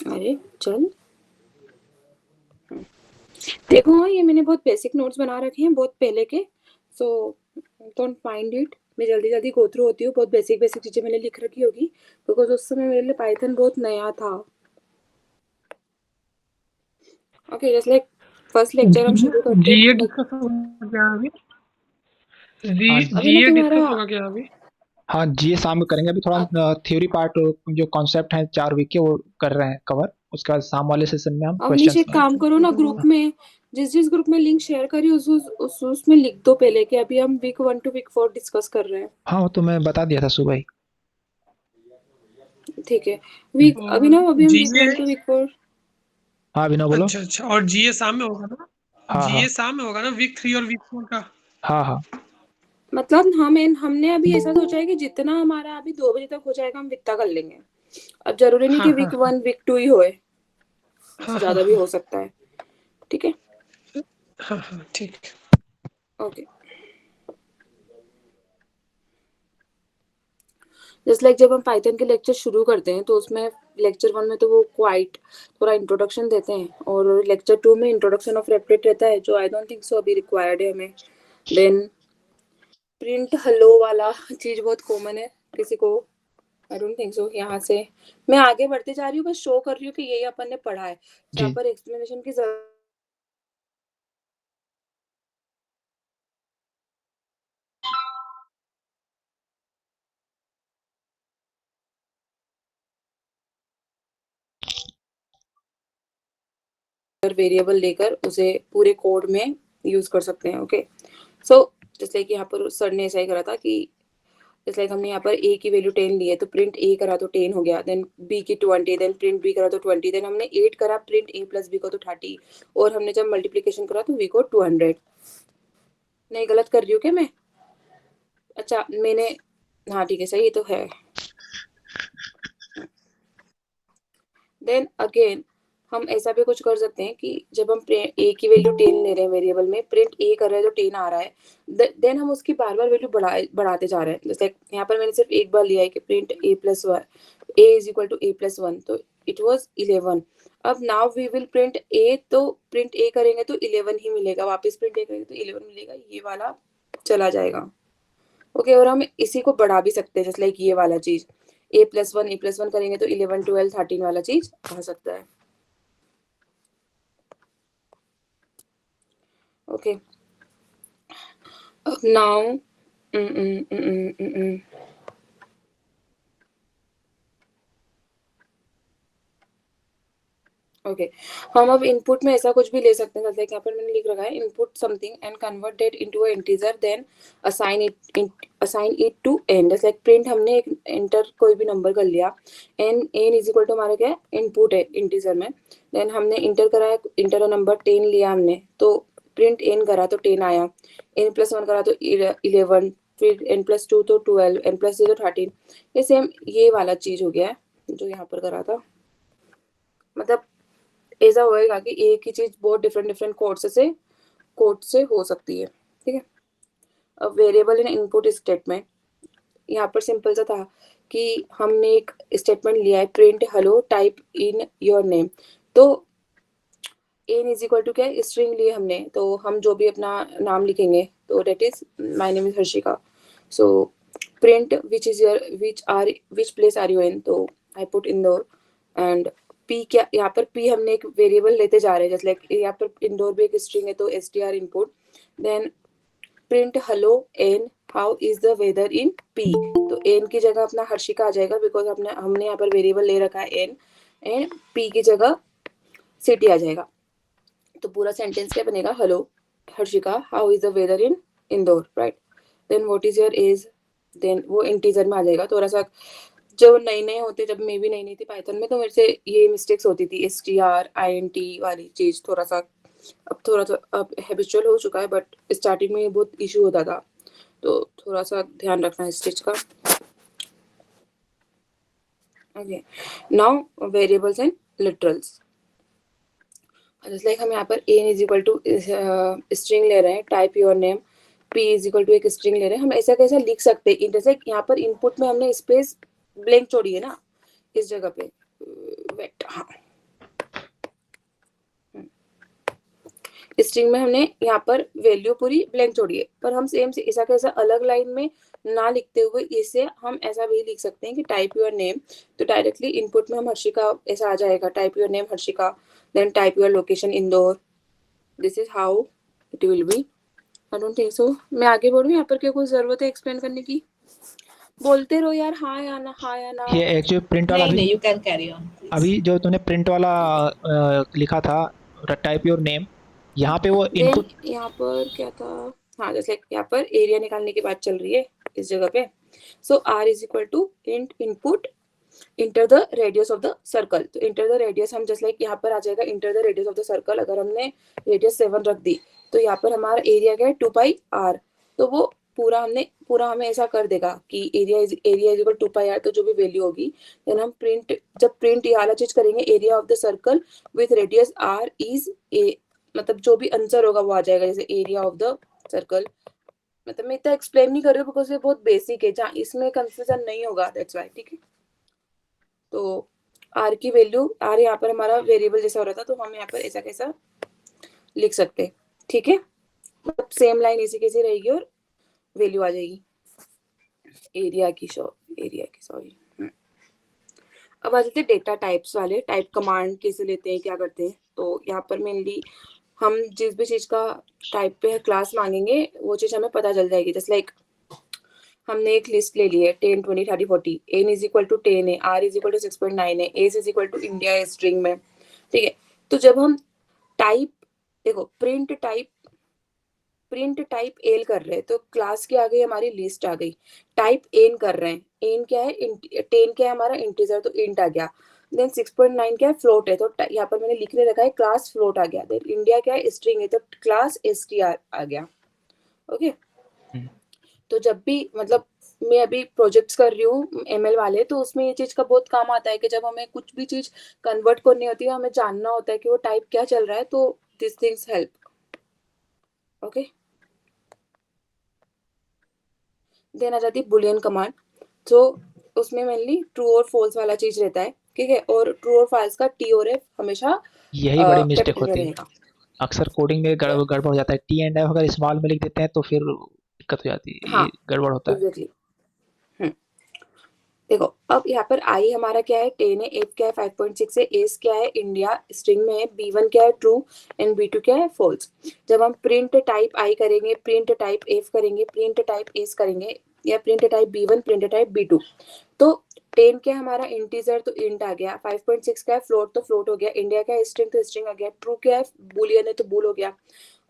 अरे चल देखो, हाँ ये मैंने बहुत बेसिक नोट्स बना रखे हैं बहुत पहले के, सो डोंट माइंड इट। मैं जल्दी जल्दी गो थ्रू होती हूँ, बहुत बेसिक बेसिक चीजें मैंने लिख रखी होगी बिकॉज उस समय मेरे लिए पाइथन बहुत नया था। Okay just like first lecture हम शुरू करते जीए हैं। डिस्कस होगा क्या अभी? हाँ अभी ना जीए तुम्हारा डिस्कस होगा क्या अभी? हाँ जी शाम में करेंगे। अभी अब थोड़ा थ्योरी पार्ट जो कॉन्सेप्ट है 4 वीक के वो कर रहे हैं कवर। उसके बाद शाम वाले सेशन में हम अवनीश क्वेश्चंस एक काम करेंगे। करो ना, ग्रुप में जिस जिस ग्रुप में लिंक शेयर करी उसमें लिख दो पहले कि अभी हम वीक 1 टू वीक 4 डिस्कस कर रहे हैं। हाँ वो तो मैं बता दिया था सुबह ही। ठीक है। वीक अभी और ना अभी हम वीक जीए 1 टू वीक 4। हाँ अभिनव बोलो। अच्छा अच्छा, और जीए शाम में होगा ना? हाँ हाँ जीए शाम में होगा ना, वीक 3 और वीक 4 का? हाँ हाँ मतलब हमने अभी ऐसा सोचा है कि जितना हमारा अभी 2 बजे तक हो जाएगा हम इतना कर लेंगे। अब जरूरी नहीं हाँ कि हाँ वीक 1 वीक 2 ही होए, हाँ उससे हाँ ज्यादा भी हाँ हो सकता है। ठीक है। हाँ हाँ ठीक। ओके जस्ट लाइक जब हम पाइथन के लेक्चर शुरू करते हैं तो उसमें लेक्चर 1 में तो वो क्वाइट थोड़ा इंट्रोडक्शन देते हैं, और लेक्चर 2 में इंट्रोडक्शन ऑफ रेपलेट रहता है जो आई डोंट थिंक सो अभी रिक्वायर्ड है हमें। देन प्रिंट हेलो वाला चीज बहुत कॉमन है किसी को, आई डोंट थिंक सो। यहाँ से मैं आगे बढ़ती जा रही हूँ, बस शो कर रही हूँ कि यही अपन ने पढ़ा है, यहाँ जी। पर एक्सप्लेनेशन की जरूरत। वेरिएबल लेकर उसे पूरे कोड में यूज कर सकते हैं। ओके सो जैसे कि यहाँ पर सर ने ऐसा ही करा था कि जैसे हमने यहाँ पर a की वैल्यू 10 ली है तो प्रिंट a करा तो 10 हो गया, देन b की 20, देन प्रिंट b करा तो 20, देन हमने 8 करा प्रिंट a प्लस b को तो 30, और हमने जब मल्टीप्लीकेशन करा तो v को 200। नहीं गलत कर रही हूँ क्या मैं? अच्छा मैंने, हाँ ठीक है सही तो है। देन अगेन हम ऐसा भी कुछ कर सकते हैं कि जब हम a की वैल्यू 10 ले रहे हैं वेरिएबल में, प्रिंट a कर रहे हैं तो 10 आ रहा है, देन हम उसकी बार बार वैल्यू बढ़ाते जा रहे हैं। जैसे यहाँ पर मैंने सिर्फ एक बार लिया है कि print a plus one a is equal to a plus one, तो इट वॉज 11। अब now we will print a, तो प्रिंट a करेंगे तो 11 ही मिलेगा, वापस प्रिंट a करेंगे तो 11 मिलेगा, ये वाला चला जाएगा। ओके और हम इसी को बढ़ा भी सकते हैं जैसे लाइक ये वाला चीज a प्लस वन करेंगे तो 11 12 13 वाला चीज आ सकता है। ओके नाउ ओके हम अब इनपुट में ऐसा कुछ भी ले सकते हैं जैसे कि यहाँ पर मैंने लिख रखा है input something and convert that into a integer, then assign it to n. जैसे लाइक प्रिंट हमने एक एंटर कोई भी नंबर कर लिया, एन इज इक्वल टू हमारा क्या है इनपुट है इंटीजर में, देन हमने इंटर करा इंटर नंबर 10 लिया हमने तो प्रिंट एन करा तो 10 आया, एन प्लस वन करा तो 11, फिर एन प्लस टू तो 12, एन प्लस थ्री तो 13। ये सेम ये वाला चीज हो गया है जो यहाँ पर करा था। मतलब ऐसा होएगा कि एक ही चीज बहुत डिफरेंट डिफरेंट कोड से हो सकती है। ठीक है। अब वेरिएबल इन इनपुट स्टेटमेंट, यहाँ पर सिंपल सा था कि हमने एक स्टेटमेंट लिया है print hello type in your name, तो एन इज इक्वल टू क्या है स्ट्रिंग लिए हमने, तो हम जो भी अपना नाम लिखेंगे तो date is my name is Harshika, so print which place are you in, तो I put Indore, and P क्या यहाँ पर पी हमने एक वेरिएबल लेते जा रहे हैं जैसे लाइक यहाँ पर इंदौर भी एक स्ट्रिंग है तो str input, then print hello n how is the weather in p, तो एन की जगह अपना हर्षिका आ जाएगा बिकॉज हमने यहाँ पर वेरिएबल ले रखा है एन, एंड पी की जगह सिटी आ जाएगा। तो पूरा सेंटेंस क्या बनेगा hello Harshika how is the weather in Indore, right, then what is your age, then वो इंटीजर में आ जाएगा। थोड़ा सा जो नई नए होते जब मैं भी नई नई थी पाइथन में तो मेरे से ये मिस्टेक्स होती थी str int वाली चीज, थोड़ा सा अब हैबिचुअल हो चुका है बट स्टार्टिंग में ये बहुत इशू होता था, तो थोड़ा सा ध्यान रखना इस चीज का। Okay now variables and literals, जैसे लाइक हम यहाँ पर n is equal to string ले रहे हैं type your name, p is equal to एक स्ट्रिंग ले रहे हैं, हम ऐसा कैसा लिख सकते हैं जैसे यहाँ पर इनपुट में हमने स्पेस ब्लैंक छोड़ी है ना इस जगह पे वेट, हाँ स्ट्रिंग में हमने यहाँ पर वैल्यू पूरी ब्लैंक छोड़ी है, पर हम सेम से ऐसा कैसा अलग लाइन में ना लिखते हुए इसे हम ऐसा भी लिख सकते हैं कि टाइप योर नेम, तो डायरेक्टली इनपुट में हम हर्षिका ऐसा आ जाएगा, type your name Harshika, then type your location Indore, this is how it will be. I don't think so मैं आगे बढ़ूँ, यहाँ पर क्या कोई जरूरत है एक्सप्लेन करने की? बोलते रहो यार, हाँ या ना, हाँ या ना। ये एक जो प्रिंट वाला नहीं अभी नहीं, you can carry on please. अभी जो तूने प्रिंट वाला लिखा था, टाइप योर नेम, यहाँ पे वो देन इनपुट यहाँ पर क्या था, हाँ जैसे यहाँ पर एरिया निकालने की बात चल रही है इस जगह पे। So r is equal to int input enter the radius of the circle, तो इंटर द रेडियस हम जस्ट लाइक यहाँ पर आ जाएगा enter the radius of the circle, अगर हमने रेडियस 7 रख दी तो यहाँ पर हमारा एरिया क्या है 2 पाई आर, तो वो पूरा हमें ऐसा कर देगा कि area is equal 2 pi r, तो जो भी वैल्यू होगी देन हम जब प्रिंट ये वाला चीज करेंगे area of the circle with radius r is a, मतलब जो भी आंसर होगा वो आ जाएगा, जैसे एरिया ऑफ द सर्कल। मतलब मैं इतना एक्सप्लेन नहीं कर रही हूँ बिकॉज ये बहुत बेसिक है, जहाँ इसमें कंफ्यूजन नहीं होगा, दैट्स व्हाई, ठीक है। तो आर की वैल्यू, आर यहाँ पर हमारा वेरिएबल जैसा हो रहा था, तो हम यहाँ पर ऐसा कैसा लिख सकते हैं, ठीक है। मतलब सेम लाइन इसी कैसी रहेगी और वैल्यू आ जाएगी एरिया की, सॉरी। अब आ जाते हैं डेटा टाइप्स वाले, टाइप कमांड कैसे लेते हैं, क्या करते हैं। तो यहाँ पर मेनली हम जिस भी चीज का टाइप पे क्लास मांगेंगे वो चीज हमें पता चल जाएगी, जस्ट लाइक हमने एक लिस्ट ले ली है 10 20 30 40, n इज इक्वल टू 10 है, r इज इक्वल टू 6.9 है, s is equal to India है स्ट्रिंग में, ठीक है। तो जब हम टाइप देखो प्रिंट टाइप एल कर रहे हैं तो क्लास की आ गई हमारी लिस्ट आ गई, टाइप एन कर रहे हैं, एन क्या है 10 क्या है हमारा इंटीजर, तो इंट आ गया, देन 6.9 क्या है फ्लोट है, तो यहाँ पर मैंने लिखने रखा है क्लास फ्लोट आ गया, देन इंडिया क्या है स्ट्रिंग है, तो क्लास str आ गया, ओके। तो जब भी मतलब मैं अभी प्रोजेक्ट्स कर रही हूँ एमएल वाले, तो उसमें ये चीज का बहुत काम आता है कि जब हमें कुछ भी चीज कन्वर्ट करनी होती है, हमें जानना होता है कि वो टाइप क्या चल रहा है, तो this things help, okay. Then आ जाती है बुलियन कमांड, तो उसमें मेनली ट्रू और फॉल्स वाला चीज रहता है, ठीक है, और ट्रू और फॉल्स का टी और एफ हमेशा यही बड़ी मिस्टेक कैपिटल में होती है। रहेगा। अक्सर कोडिंग में गड़बड़ हो जाता है, टी एंड एफ अगर स्मॉल में लिख देते हैं तो फिर दिक्कत हो जाती है, हाँ ये गड़बड़ होता है। एग्जैक्टली। देखो अब यहाँ पर आई हमारा क्या है 10 है, एफ क्या है 5.6 है, एस क्या है इंडिया स्ट्रिंग में है, बी1 क्या है ट्रू एंड बी2 क्या है फॉल्स। जब हम प्रिंट टाइप आई करेंगे, प्रिंट टाइप एफ करेंगे, प्रिंट टाइप एस करेंगे, या print type b one print type b two, तो 10 क्या है हमारा इंटीजर, तो इंट आ गया, 5.6 क्या है फ्लोट, तो फ्लोट हो गया, इंडिया क्या है स्ट्रिंग, तो स्ट्रिंग आ गया, ट्रू क्या है बुलियन है तो बुल हो गया,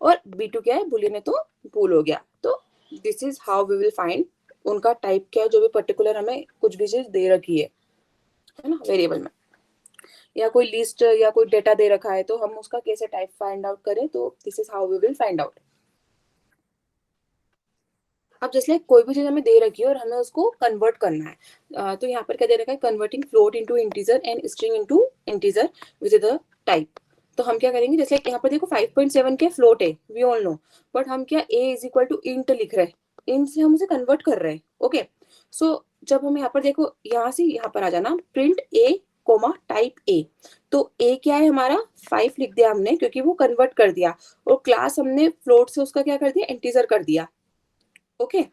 और बी2 क्या है बुलियन है तो बुल हो गया। तो this is how we will find उनका टाइप क्या है, जो भी पर्टिकुलर हमें कुछ भी चीज दे रखी है ना वेरिएबल में, या कोई लिस्ट या कोई डेटा दे रखा है, तो हम उसका कैसे टाइप फाइंड आउट करें, तो this is how we will find out. अब जैसे कोई भी चीज हमें दे रखी है और हमें उसको कन्वर्ट करना है, तो यहाँ पर क्या दे रखा है converting float into integer and string into integer with the type. तो हम क्या करेंगे, जैसे यहाँ पर देखो 5.7 के फ्लोट है वी ऑल नो, बट हम क्या a is equal to int लिख रहे हैं, इंट से हम उसे कन्वर्ट कर रहे हैं, ओके। सो जब हम यहाँ पर देखो यहाँ से यहाँ पर आ जाना print a comma type a, तो a क्या है हमारा 5 लिख दिया हमने क्योंकि वो कन्वर्ट कर दिया, और क्लास हमने फ्लोट से उसका क्या कर दिया इंटीजर कर दिया, ओके।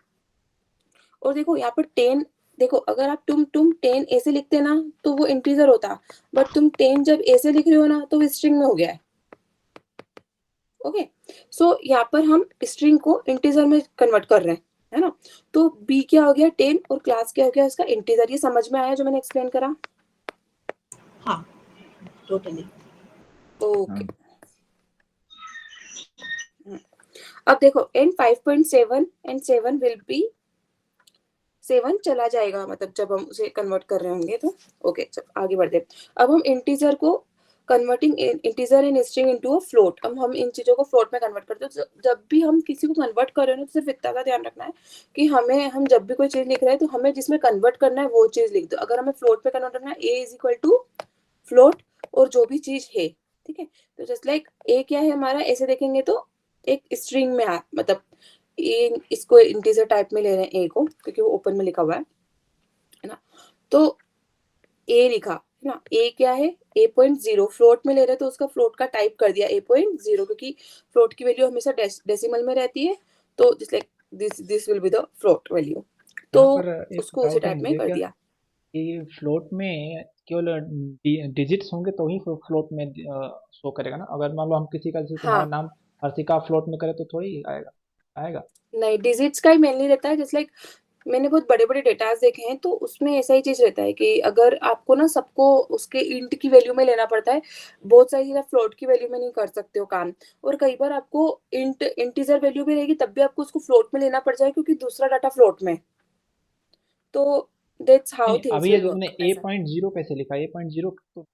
और देखो यहाँ पर 10, देखो अगर आप तुम 10 ऐसे लिखते ना तो वो इंटीजर होता, बट तुम 10 जब ऐसे लिख रहे हो ना तो वो स्ट्रिंग में हो गया है, ओके। सो यहाँ पर हम स्ट्रिंग को इंटीजर में कन्वर्ट कर रहे हैं, है ना। तो b क्या हो गया 10 और क्लास क्या हो गया उसका इंटीजर। ये समझ में आया जो मैंने एक्सप्लेन करा? हाँ टोटली। ओके अब देखो एंड 5.7 एंड 7 विल बी 7 चला जाएगा, मतलब जब हम उसे कन्वर्ट कर रहे होंगे तो, ओके चल आगे बढ़ते। अब हम इंटीजर को converting integer in string into a float, अब हम इन चीजों को फ्लोट में कन्वर्ट करते हैं। तो जब भी हम किसी को कन्वर्ट कर रहे हो तो सिर्फ इतना का ध्यान रखना है कि हम जब भी कोई चीज लिख रहे हैं तो हमें जिसमें कन्वर्ट करना है वो चीज लिख दो। अगर हमें फ्लोट में कन्वर्ट करना है ए इज इक्वल टू फ्लोट और जो भी चीज है, ठीक है। तो जस्ट लाइक ए क्या है हमारा, ऐसे देखेंगे तो एक स्ट्रिंग में मतलब इसको इंटीजर टाइप में ले रहे हैं ए को क्योंकि वो ओपन में लिखा हुआ है ना। तो ए लिखा, है ना। ए क्या है, A.0 फ्लोट में ले रहे हैं तो उसका फ्लोट का टाइप कर दिया A.0, क्योंकि फ्लोट की वैल्यू हमेशा डेसिमल में रहती है, तो just like this will be the float value, तो यहाँ पर एक उसको उसी डाउट है टाइप में मुझे, कर क्या दिया। कि फ्लोट में केवल डिजिट्स होंगे तो ही फ्लोट में शो करेगा ना? अगर मान लो हम किसी का, जैसे तुम्हारा हाँ, नाम हर्षिका फ्लोट में करे तो थोड़ी आएगा, आएगा? नहीं, डिजिट्स का ही मेनली रहता है, जस्ट लाइक मैंने बहुत बड़े बड़े डेटास देखे हैं, तो उसमें ऐसा ही चीज रहता है कि अगर आपको ना सबको उसके इंट की वैल्यू में लेना पड़ता है, बहुत सारी चीजें फ्लोट की वैल्यू में नहीं कर सकते हो काम, और कई बार आपको इंटीजर वैल्यू भी रहेगी तब भी आपको उसको फ्लोट में लेना पड़ जाए क्योंकि दूसरा डाटा फ्लोट में है। तो दैट्स हाउ नहीं, थिंग्स अभी ये विल जो तुमने वर्क ऐसा। A.0 कैसे लिखा? A.0 तो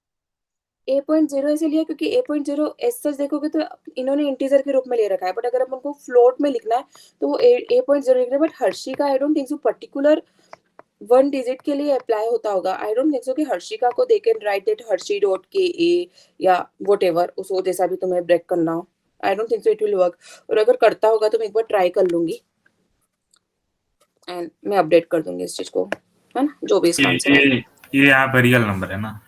A.0 ऐसे लिया क्योंकि A.0 एस सच देखोगे तो इन्होंने इंटीजर के रूप में ले रखा है, बट अगर अपन को फ्लोट में लिखना है तो वो A.0 लिख रहे हैं, बट हर्षी का आई don't think so particular one digit के लिए अप्लाई होता होगा। आई डोंट थिंक सो कि हर्षिका को they can write it Harshi dot K A या वट एवर, उसको जैसा भी तुम्हें ब्रेक करना हो। आई don't think so it will work, और अगर करता होगा तो मैं एक बार ट्राई कर लूंगी एंड मैं अपडेट कर दूंगी इस चीज को, है ना, जो भी इसका ये आंसर आएगा। ये ये यहाँ पर रियल नंबर है ना?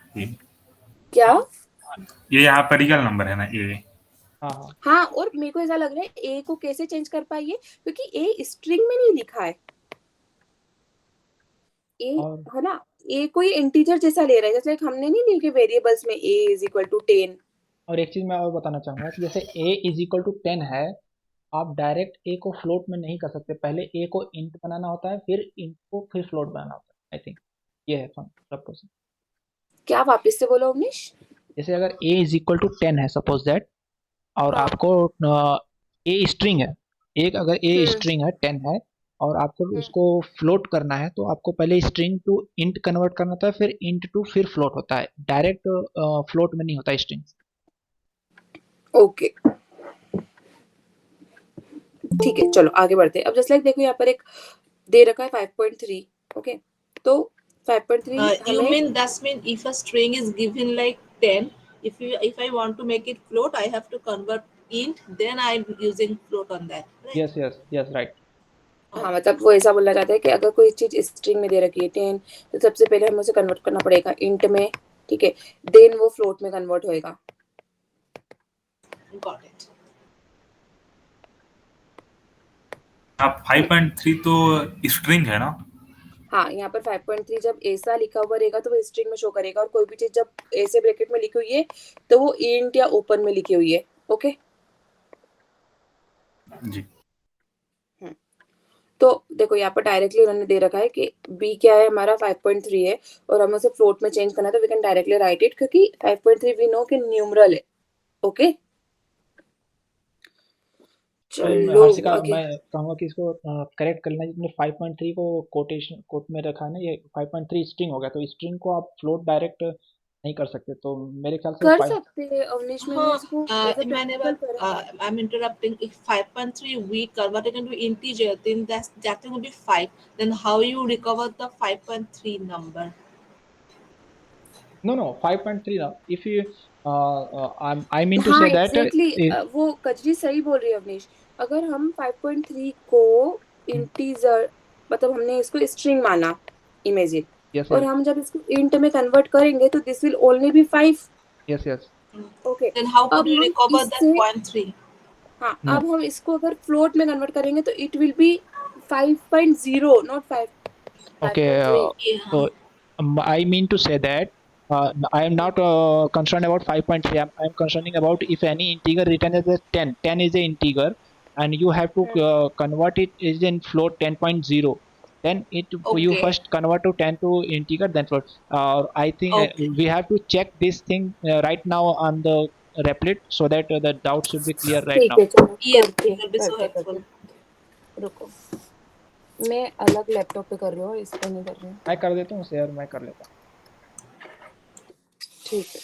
क्या? ये यहाँ पर रियल नंबर है ना ये? हाँ हाँ, हाँ, और मेरे को ऐसा लग रहा है ए को कैसे चेंज कर पाइए, क्योंकि ए स्ट्रिंग में नहीं लिखा है, ए, और है ना, ए कोई इंटीजर जैसा ले रहा है, जैसे हमने नहीं लिखे वेरिएबल्स में ए इज इक्वल टू 10। एक चीज़ मैं और बताना चाहूँगा कि जैसे A=10 है, आप डायरेक्ट ए को फ्लोट में नहीं कर सकते, पहले ए को इंट बनाना होता है, फिर इंट को फिर फ्लोट बनाना होता है। आई थिंक ये है सब प्रोसेस। क्या वापस से बोलो अवनीश? जैसे अगर A=10 है, सपोज दैट, और हाँ। आपको ए स्ट्रिंग है, एक अगर ए हम्म। स्ट्रिंग है 10 है, और आपको हम्म। उसको फ्लोट करना है, तो आपको पहले स्ट्रिंग टू इंट कन्वर्ट करना होता है, फिर इंट टू फिर फ्लोट होता है, डायरेक्ट फ्लोट में नहीं होता स्ट्रिंग। ओके, ठीक है, चलो आगे बढ़ते हैं। अब जस्ट लाइक देखो यहाँ पर एक दे रखा है 5.3, ओके, तो 5.3 You हमें, mean that mean if a string is given like 10, if I want to make it float, I have to convert int, then I'm using float on that, right? Yes yes yes, right. हाँ मतलब वो ऐसा बोलना चाहते हैं कि अगर कोई चीज स्ट्रिंग में दे रखी है 10, तो सबसे पहले हमें उसे कन्वर्ट करना पड़ेगा इंट में, ठीक है, देन वो फ्लोट में कन्वर्ट होएगा। Got it. आप 5.3 तो स्ट्रिंग है ना? हाँ, यहाँ पर 5.3 जब ऐसा लिखा हुआ रहेगा तो वो स्ट्रिंग में शो करेगा, और कोई भी चीज जब ऐसे ब्रैकेट में लिखी हुई है तो वो इंट या ओपन में लिखी हुई है। ओके, जी। तो देखो यहाँ पर डायरेक्टली उन्होंने दे रखा है कि बी क्या है हमारा 5.3 है, और हमें उसे फ्लोट में चेंज करना है, तो we can directly write it, क्योंकि 5.3 वी नो कि न्यूमरल है। ओके, चलो हर्षिका, आगे। मैं कहूँगा कि इसको करेक्ट कर लेना, जिसने 5.3 को कोटेशन कोट में रखा है ना, ये 5.3 स्ट्रिंग हो गया, तो स्ट्रिंग को आप फ्लोट डायरेक्ट नहीं कर सकते, तो मेरे ख्याल से कर 5। सकते हैं अवनीश, मैंने इसको एज अ प्रैक्टिकल करा है। I'm interrupting. If 5.3 we converted into integer, then that will be 5. Then how you recover the 5.3 number? No, 5.3 now. If you, I mean to हाँ say that, एग्जैक्टली, वो कजरी सही बोल रही है अवनीश। अगर हम 5.3 को इंटीजर, मतलब हमने इसको स्ट्रिंग माना, इमेजिन, yes, और yes, हम जब इसको इंट में कन्वर्ट करेंगे तो this will only be 5। yes, yes. Okay, Then how could अब you हम recover that इससे, 0.3? हाँ No, अब हम इसको अगर फ्लोट में कन्वर्ट करेंगे तो it will B 5.0, not 5, okay. 5.3। Yeah. So I mean to say that I am not concerned about 5.3. I'm concerning about if any integer written as a 10. 10 is a integer, and you have to convert it is in float 10.0. Then you Okay. first convert to 10 to integer, then float. I think Okay. we have to check this thing right now on the Replit, so that the doubt should be clear right ठीक now. है, चलो Yes, करते it will be so करते helpful. रुको, मैं अलग laptop पे कर रही हूँ, इस पे नहीं कर रही हूँ। मैं कर देता हूँ शेयर, मैं कर लेता ठीक है,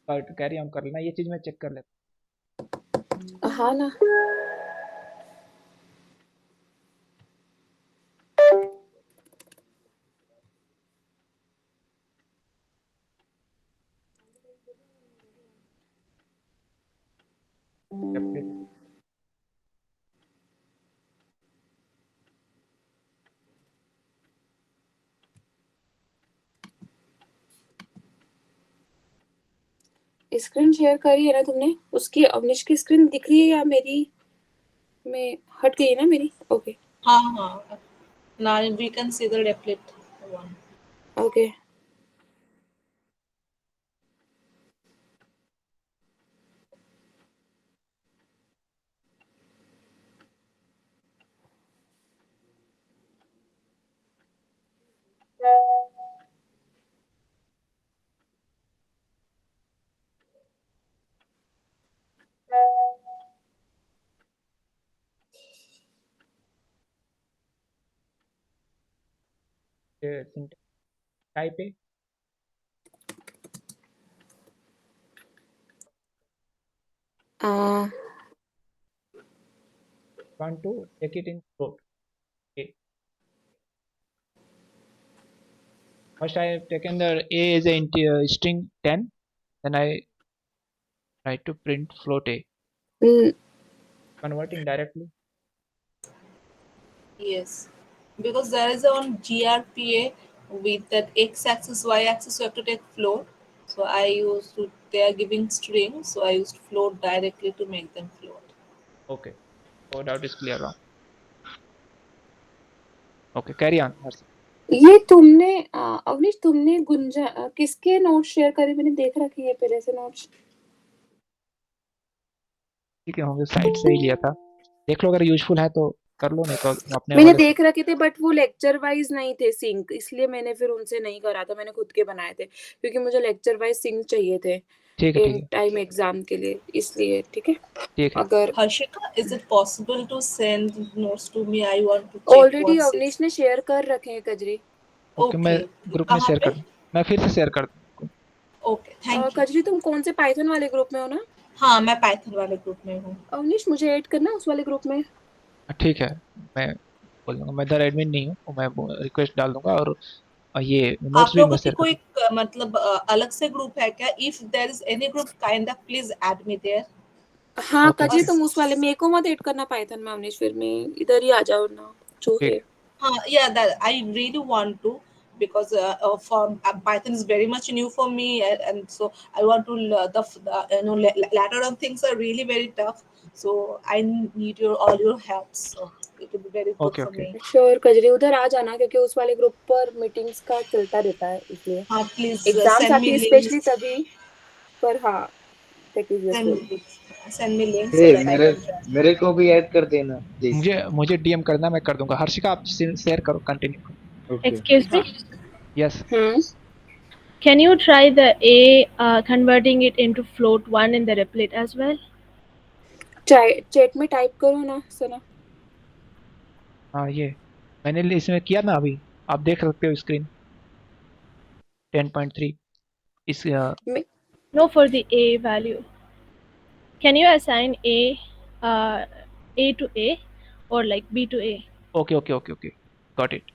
हूँ, कैरी ऑन कर लेना, ये चीज़ मैं चेक कर लेता हाँ ना। हूँ। स्क्रीन शेयर करी है ना तुमने? उसकी अवनीश की स्क्रीन दिख रही है या मेरी में हट गई है ना मेरी? ओके हाँ now we can see the replit one. Okay type A. Want to take it in float. Okay. First I have taken the A as a string 10, then I try to print float A, converting directly. Yes, because there is on GRPA with that x-axis, y-axis, you have to take float. So I used to, they are giving string, so I used float directly to make them float. Okay. So doubt is clear now. Okay, carry on. Harsh. ये तुमने अवनीश तुमने किसके notes share करे? मैंने देख रखे हैं पहले से नोट्स। ठीक है, होंगे साइट से ही लिया था, देख लो अगर यूजफुल है तो कर लो, नहीं तो अपने मैंने वाले देख रखे थे बट वो लेक्चर वाइज नहीं थे सिंक, इसलिए मैंने फिर उनसे नहीं करा था, मैंने खुद के बनाए थे क्योंकि मुझे लेक्चर वाइज सिंक चाहिए थे ठीक है, ठीक इन है, टाइम एग्जाम के लिए, इसलिए ठीक है। ठीक है। अगर Harshika, is it possible to send notes to me? I want to check already what's it. Avnish ने शेयर कर रखे हैं कजरी। ओके, मैं Okay. ग्रुप में कहाँ शेयर पे? कर, मैं फिर से शेयर कर दूँ। Okay, thank you. कजरी तुम कौन से पाइथन वाले ग्रुप में हो ना? हाँ, मैं पाइथन वाले ग्रुप में हूँ। अवनीश मुझे ऐड करना उस वाले ग्रुप में। ठीक है, मैं बोल दूंगा, मैं इधर एडमिन नहीं हूँ, तो मैं रिक्वेस्ट डाल दूंगा, और ये नोट्स आप भी मैं लोगों की शेयर कर कोई दूंगा। मतलब अलग से ग्रुप है क्या? If there is any group, kind of please add me there. हाँ ओके, कजरी ओके, तुम उस वाले मेरे को मत ऐड करना पाइथन में अवनीश, फिर मैं इधर ही आ जाओ ना जो ठीक है। है, हाँ, yeah, that I really want to, because for Python is very much new for me, and so I want to later on things are really very tough, so I need all your help, so it will be very good okay, for okay, me. Sure Kajri उधर आ जाना क्योंकि उस वाले group पर meetings का चलता रहता है, इसलिए हाँ, please एग्जाम्स send आती me है links, स्पेशली तभी, पर हाँ that is useful. send me links so hey that I मेरे can join. मेरे को भी ऐड कर देना प्लीज। मुझे डीएम करना, मैं कर दूंगा। हर्षिका आप शेयर करो, कंटिन्यू करो। Okay Excuse me, yes, can you try the A converting it into float 1 in the replit as well? Chat में टाइप करो ना सना। हाँ, ये मैंने इसमें किया ना, अभी आप देख सकते हो स्क्रीन 10.3 इस No, for the A value. Can you assign A to A or like B to A? Okay, okay, okay, okay, got it.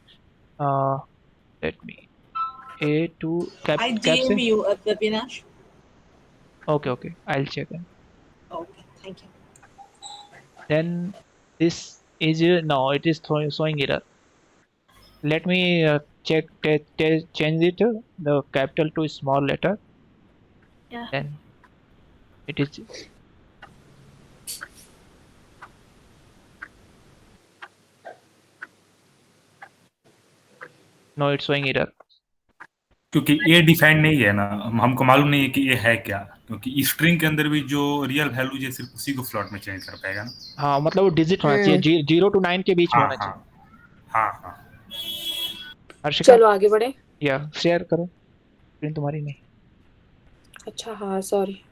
Let me A to I cap DM से, you, Abhinash. ओके, ओके, I will check then. Okay, thank you. Then this is no, it is showing error. Let me check change it the capital to small letter, Yeah. then it is no, it's showing error. क्योंकि ये defined नहीं है ना, हमको मालूम नहीं है कि ये है क्या, क्योंकि स्ट्रिंग के अंदर भी जो रियल वैल्यू है सिर्फ उसी को फ्लोट में चेंज कर पाएगा ना। हाँ, मतलब वो डिजिट होना चाहिए, 0 to 9 के बीच में हाँ होना हाँ चाहिए। हाँ हाँ। हर्षिका चलो आगे बढ़े। या शेयर करो, स्क्रीन तुम्हारी नहीं। अच्छा हाँ सॉरी।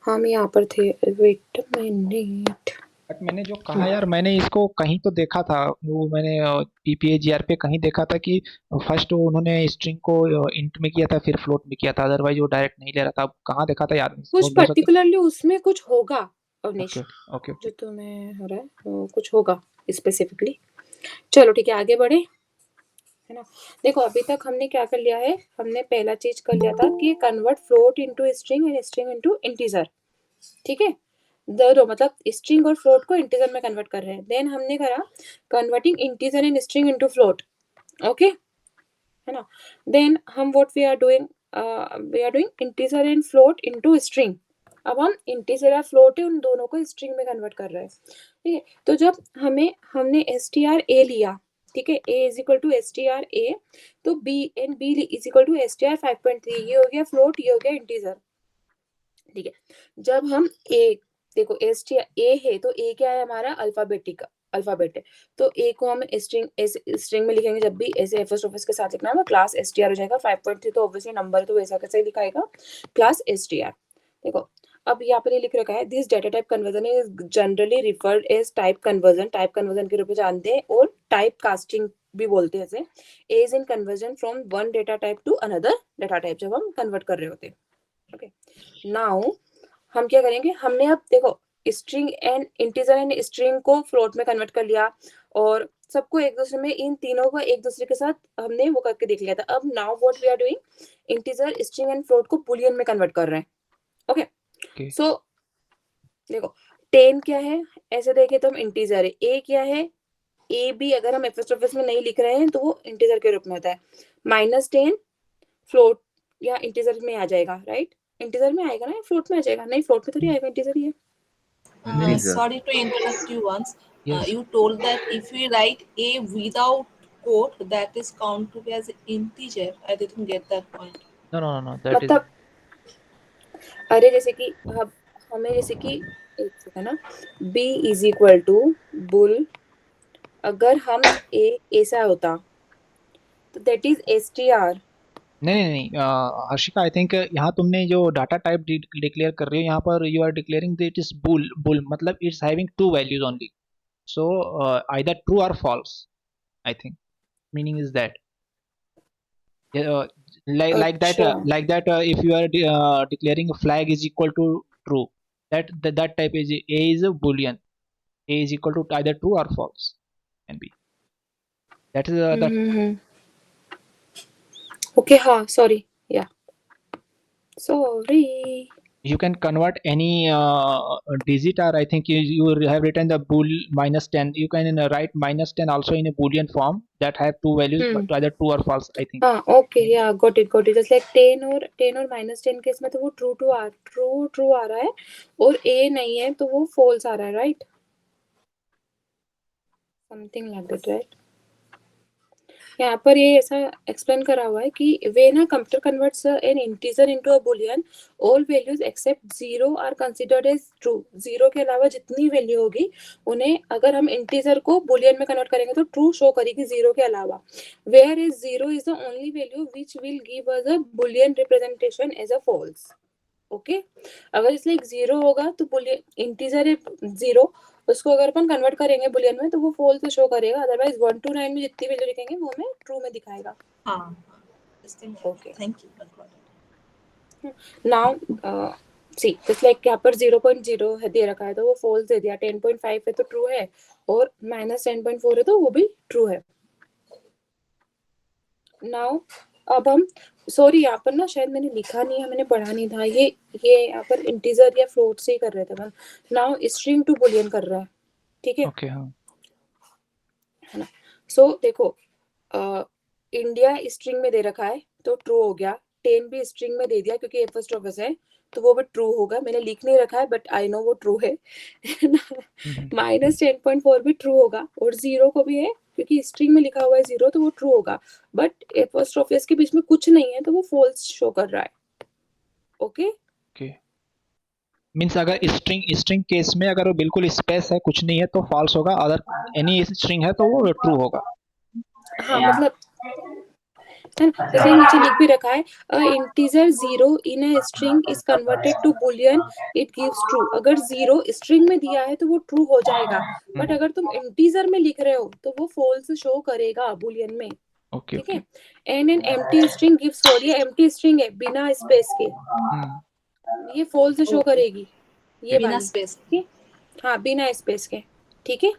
हम यहाँ पर थे, वेट मिनट। बट मैंने जो कहा यार, मैंने इसको कहीं तो देखा था, वो मैंने पीपीए जीआर पे कहीं देखा था कि फर्स्ट उन्होंने स्ट्रिंग को इंट में किया था, फिर फ्लोट में किया था, अदरवाइज वो डायरेक्ट नहीं ले रहा था। अब कहाँ देखा था यार, कुछ पर्टिकुलरली उसमें कुछ होगा अवनीश, ओके, जो तुम्हें हो रहा है वो कुछ होगा स्पेसिफिकली। चलो ठीक है आगे बढ़े, है ना। देखो अभी तक हमने क्या कर लिया है, हमने पहला चीज कर लिया था कि convert float into string and string into integer, ठीक है, दोनों मतलब स्ट्रिंग और फ्लोट को इंटीजर में कन्वर्ट कर रहे हैं। देन हमने करा converting integer and string into float, okay है ना। देन हम what we are doing integer and float into string. अब हम इंटीजर या फ्लोट है उन दोनों को स्ट्रिंग में कन्वर्ट कर रहे हैं, ठीक है। तो जब हमने str a लिया, ठीक है, a is equal to str a, तो b and b is equal to str 5.3, ये हो गया फ्लोट, ये हो गया इंटीजर, ठीक है। जब हम a देखो str a है तो a क्या है हमारा अल्फाबेट है, तो a को हम स्ट्रिंग में लिखेंगे जब भी ऐसे फर्स्ट ऑफिस के साथ लिखना है, क्लास str हो जाएगा। 5.3 तो ऑब्वियसली नंबर है तो वैसा कैसे लिखाएगा, क्लास str। देखो अब यहाँ पर ये लिख रखा है this data type conversion is generally referred as type conversion के रूप में जानते हैं, और टाइप कास्टिंग भी बोलते हैं इसे, as in conversion from one data type to another data type, जब हम कन्वर्ट कर रहे होते हैं, ओके। नाउ हम क्या करेंगे, हमने अब देखो string and integer and string को फ्लोट में कन्वर्ट कर लिया, और सबको एक दूसरे में, इन तीनों को एक दूसरे के साथ हमने वो करके देख लिया था। अब now what we are doing, integer string and float को बुलियन में कन्वर्ट कर रहे हैं, ओके। Okay. सो देखो 10 क्या है, ऐसे देखें तो हम इंटीजर है, a क्या है, a भी अगर हम एफएस में नहीं लिख रहे हैं तो वो इंटीजर के रूप में होता है। -10 फ्लोट या इंटीजर में आ जाएगा, राइट, इंटीजर में आएगा ना, फ्लोट में आ जाएगा, नहीं फ्लोट में थोड़ी आएगा, इंटीजर ही है। Integer. Sorry to interrupt you once. Yes. You told that if we write a without quote, that is counted as integer. I didn't get that point. No. That is मतलब अरे जैसे कि हमें जैसे कि एक सेकंड ना, b is equal to bool, अगर हम a ऐसा होता तो दैट इज str। नहीं हर्षिका, आई थिंक यहाँ तुमने जो डाटा टाइप डिक्लेयर कर रही हो, यहाँ पर you are declaring that is bool मतलब it's having two values only, so either true और false, I think meaning is that like that if you are declaring a flag is equal to true, that type is a is a boolean, a is equal to either true or false, can be that is that okay हाँ sorry या sorry. you can convert any digit, or I think you have written the bool -10, you can write -10 also in a boolean form that have two values but either true or false, I think। हाँ okay या got it just like 10 और -10 case में तो वो true आ रहा है, और a नहीं है तो वो फॉल्स आ रहा है, right, something like that, right. यहाँ पर ये ऐसा एक्सप्लेन करा हुआ है कि when a computer converts an integer into a boolean, all values except 0 are considered as true. 0 के अलावा जितनी वैल्यू होगी उन्हें अगर हम इंटीजर को बुलियन में कन्वर्ट करेंगे तो ट्रू शो करेगी 0 के अलावा। Where is 0 is the only value which will give us a boolean representation as a false, okay. अगर इसलिए 0 होगा तो बुलियन इंटीजर है 0, उसको अगर अपन कन्वर्ट करेंगे बुलियन में तो वो फॉल्स तो शो करेगा, अदरवाइज 1 to 9 में जितनी वैल्यू लिखेंगे वो हमें ट्रू में दिखाएगा। This thing. Okay. Thank you. I got it. Now see just like यहाँ पर 0.0 है दे रखा है तो वो फॉल्स दे दिया, 10.5 है तो ट्रू है, और -10.4 है तो वो भी ट्रू है। नाउ अब हम सॉरी यहाँ पर ना शायद मैंने लिखा नहीं है, मैंने पढ़ा नहीं था, ये यहाँ पर इंटीजर या फ्लोट से ही कर रहे थे हम। नाउ स्ट्रिंग टू बुलियन कर रहा है, ठीक है, ओके हाँ है ना। सो देखो इंडिया स्ट्रिंग में दे रखा है तो ट्रू हो गया, 10 भी स्ट्रिंग में दे दिया क्योंकि ये फर्स्ट ऑफिस है तो वो भी ट्रू होगा, मैंने लिख नहीं रखा है बट आई नो वो ट्रू है। -10.4 भी ट्रू होगा, और 0 को भी है क्योंकि स्ट्रिंग में लिखा हुआ है 0 तो वो ट्रू होगा, बट फर्स्ट ऑफिस के बीच में कुछ नहीं है तो वो फॉल्स शो कर रहा है, ओके। ओके मीन्स अगर स्ट्रिंग केस में अगर वो बिल्कुल स्पेस है, कुछ नहीं है तो फॉल्स होगा, अगर एनी स्ट्रिंग है तो वो ट्रू होगा। हाँ मतलब जैसे नीचे लिख भी रखा है integer 0 in a string is converted to boolean it gives true. अगर 0 स्ट्रिंग में दिया है तो वो ट्रू हो जाएगा, बट अगर तुम इंटीजर में लिख रहे हो तो वो फॉल्स शो करेगा बुलियन में, ओके ठीक है। And an empty string gives false, ये एम्प्टी स्ट्रिंग है बिना स्पेस के, ये फॉल्स शो करेगी, ये बिना वाली, space. ठीक है, हाँ बिना स्पेस के, ठीक है।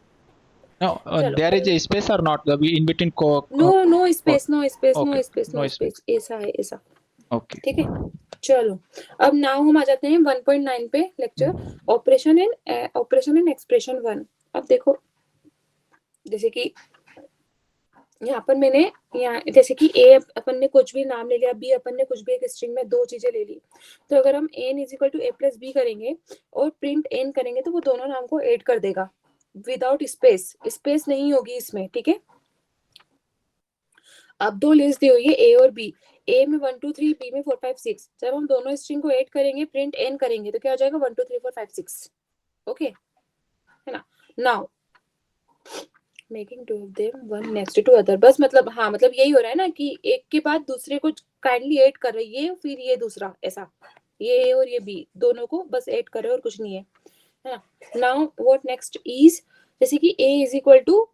No, there is a space or not in between no space Okay. No space. ऐसा है ऐसा, Okay. ठीक है। चलो अब नाउ हम आ जाते हैं 1.9 पे लेक्चर ऑपरेशन एंड एक्सप्रेशन 1। अब देखो जैसे कि यहाँ पर मैंने यहाँ जैसे कि ए अपन ने कुछ भी नाम ले लिया, बी अपन ने कुछ भी एक स्ट्रिंग में दो चीजें ले ली, तो अगर हम n is equal to a plus b करेंगे और प्रिंट एन करेंगे तो वो दोनों नाम को ऐड कर देगा विदाउट स्पेस, स्पेस नहीं होगी इसमें, ठीक है। अब दो लिस्ट दी हुई है ए और बी, ए में 1 2 3 बी में 4 5 6, जब हम दोनों स्ट्रिंग को ऐड करेंगे प्रिंट एन करेंगे तो क्या हो जाएगा 1 2 3 4 5 6, ओके है ना। Now making two of them one next to other, बस मतलब हाँ मतलब यही हो रहा है ना कि एक के बाद दूसरे को काइंडली ऐड कर रही है, फिर ये दूसरा ऐसा, ये ए और ये बी दोनों को बस ऐड कर रहे और कुछ नहीं है ना। नाउ व्हाट नेक्स्ट इज, जैसे कि ए इज इक्वल टू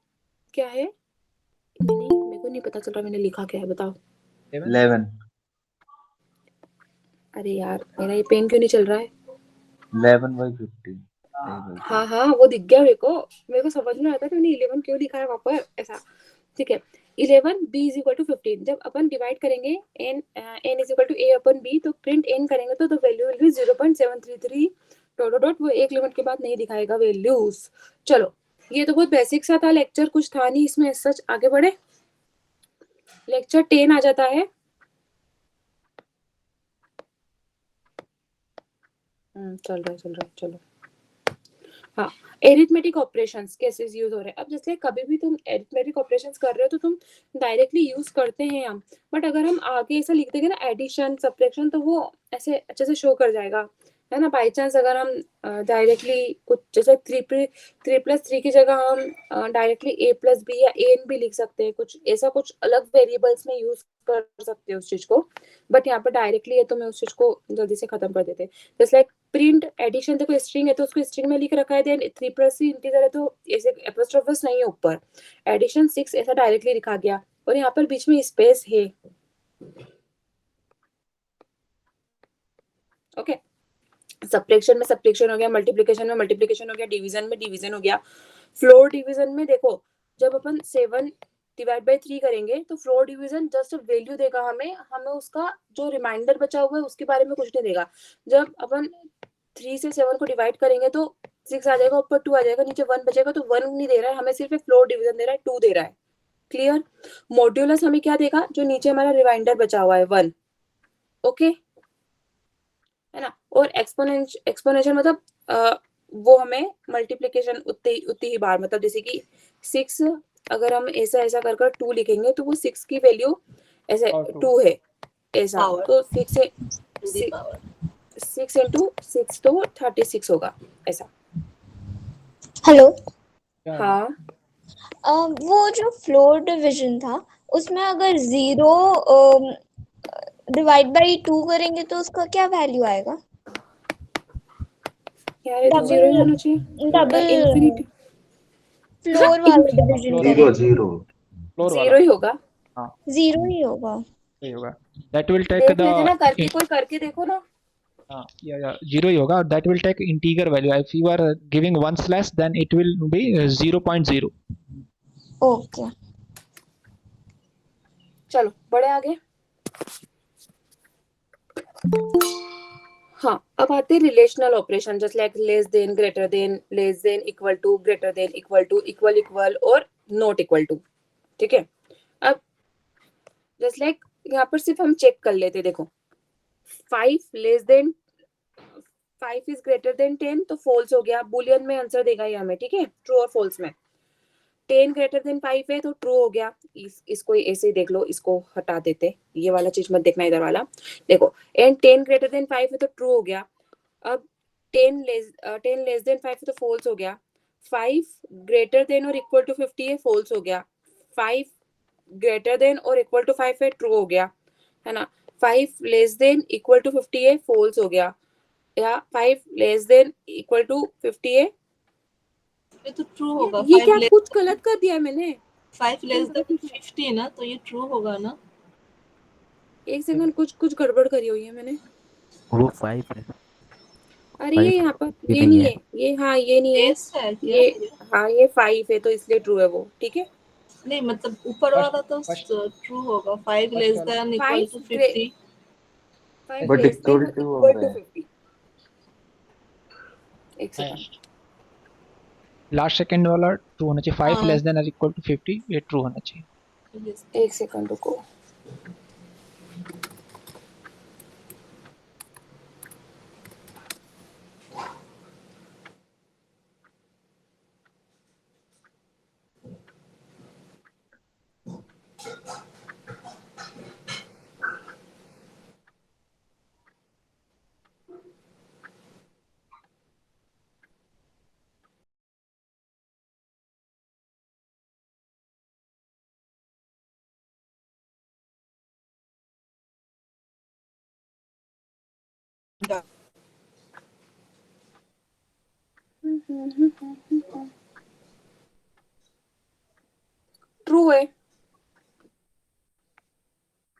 क्या है, नहीं मेरे को नहीं पता चल रहा मैंने लिखा क्या है, बताओ। 11 अरे यार मेरा ये पेन क्यों नहीं चल रहा है। 11/50 हाँ हाँ वो दिख गया मेरे को समझ में आता है कि मैंने 11 क्यों लिखा है वहां पर ऐसा, ठीक है। 11 b इज इक्वल टू 15, जब अपन डिवाइड करेंगे n is equal to a अपन b तो प्रिंट n करेंगे तो the value will be 0.733 dot dot, वो एक लिमिट के बाद नहीं दिखाएगा वैल्यूज। चलो ये तो बहुत बेसिक सा था लेक्चर, कुछ था नहीं इसमें सच। आगे बढ़े, लेक्चर 10 आ जाता है। चल रहा है चलो। हाँ एरिथमेटिक ऑपरेशंस कैसे यूज हो रहे हैं। अब जैसे कभी भी तुम एरिथमेटिक ऑपरेशंस कर रहे हो तो तुम डायरेक्टली यूज करते हैं हम, बट अगर हम आगे ऐसा लिख देंगे ना एडिशन सब्ट्रैक्शन तो वो ऐसे अच्छे से शो कर जाएगा, है ना। बाई चांस अगर हम डायरेक्टली कुछ जैसे 3+3 की जगह हम डायरेक्टली ए प्लस बी या एन भी लिख सकते हैं, कुछ ऐसा कुछ अलग वेरिएबल्स में यूज कर सकते हैं उस चीज को, बट यहाँ पर डायरेक्टली है तो मैं उस चीज को जल्दी से खत्म कर देते हैं। जैसे लाइक प्रिंट एडिशन, देखो स्ट्रिंग है तो उसको स्ट्रिंग में लिख रखा है, देन 3+3 इंटीजर है तो ऐसे एपोस्ट्रोफस नहीं है ऊपर, एडिशन 6 ऐसा डायरेक्टली लिखा गया और यहाँ पर बीच में स्पेस है, ओके। सब्ट्रैक्शन में सब्ट्रैक्शन हो गया, मल्टीप्लिकेशन में मल्टीप्लिकेशन हो गया, डिवीजन में डिवीजन हो गया। फ्लोर डिवीजन में देखो जब अपन 7 डिवाइड बाय 3 करेंगे तो फ्लोर डिवीजन जस्ट वैल्यू देगा हमें उसका जो रिमाइंडर बचा हुआ है उसके बारे में कुछ नहीं देगा। जब अपन 3 से 7 को डिवाइड करेंगे तो 6 आ जाएगा, ऊपर 2 आ जाएगा, नीचे 1 बचेगा, तो 1 नहीं दे रहा है हमें, सिर्फ फ्लोर डिवीजन दे रहा है, 2 दे रहा है। क्लियर। मॉड्यूलस हमें क्या देगा, जो नीचे हमारा रिमाइंडर बचा हुआ है 1, ओके है ना। और एक्सपोनेंशियल मतलब वो हमें मल्टीप्लिकेशन उतनी ही बार, मतलब जैसे कि 6 अगर हम ऐसा कर 2 लिखेंगे तो वो 6 की वैल्यू ऐसे 2 है ऐसा, Power. तो 6 to the power. 6 into 6 तो 36 होगा ऐसा। हेलो, हाँ वो जो फ्लोर डिवीजन था उसमें अगर 0 डिवाइड बाई 2 करेंगे तो उसका क्या वैल्यू आएगा? यार ये तो 0 ही होना चाहिए, डबल इनफिनिटी फ्लोर वाला डिवीजन Zero, करेंगे 0 ही होगा, 0 ही होगा। that will take देख लेते ना करके, the कोई करके देखो ना। yeah 0 ही होगा, that will take integer value. If you are giving 1 slash then it will be 0.0. Okay चलो बढ़े आगे। हाँ अब आते हैं relational operation, just like less than, greater than, less than, equal to, greater than, equal to, equal equal और not equal to, ठीक है। अब जस्ट लाइक यहाँ पर सिर्फ हम चेक कर लेते, देखो 5 less then 5 is greater than 10 तो फॉल्स हो गया, बुलियन में आंसर देगा ये हमें, ठीक है, ट्रू और फॉल्स में। 10 ग्रेटर देन 5 है तो ट्रू हो गया, इसको ऐसे ही देख लो, इसको हटा देते, ये वाला चीज मत देखना इधर वाला, देखो एंड 10 ग्रेटर देन 5 है तो ट्रू हो गया। अब 10 लेस देन 5 है तो फॉल्स हो गया। 5 ग्रेटर देन और इक्वल टू 50 है, फॉल्स हो गया। 5 ग्रेटर देन और इक्वल टू 5 है, ट्रू हो गया, है ना। 5 लेस देन इक्वल टू 50 है, फॉल्स हो गया, या 5 लेस देन इक्वल टू 50 है, ये तो ट्रू होगा। ये क्या कुछ गलत कर दिया है मैंने, 5 लेस देन 50 ना, तो ये ट्रू होगा ना। एक सेकंड, कुछ गड़बड़ करी हुई है मैंने। वो 5 है। अरे ये यहाँ पर ये नहीं है, ये हाँ ये नहीं है, Yes है क्या? ये हाँ ये 5 है तो इसलिए ट्रू है वो, ठीक है। नहीं मतलब ऊपर वाला तो ट्रू होगा। 5 less than equal to 50। 5 But less than equal to equal to है। 50। एक सेकंड, लास्ट सेकंड वाला ट्रू होना चाहिए, 5 हाँ। लेस देन और इक्वल टू 50, ये ट्रू होना चाहिए। Yes. एक सेकंड रुको। Done. ट्रू है।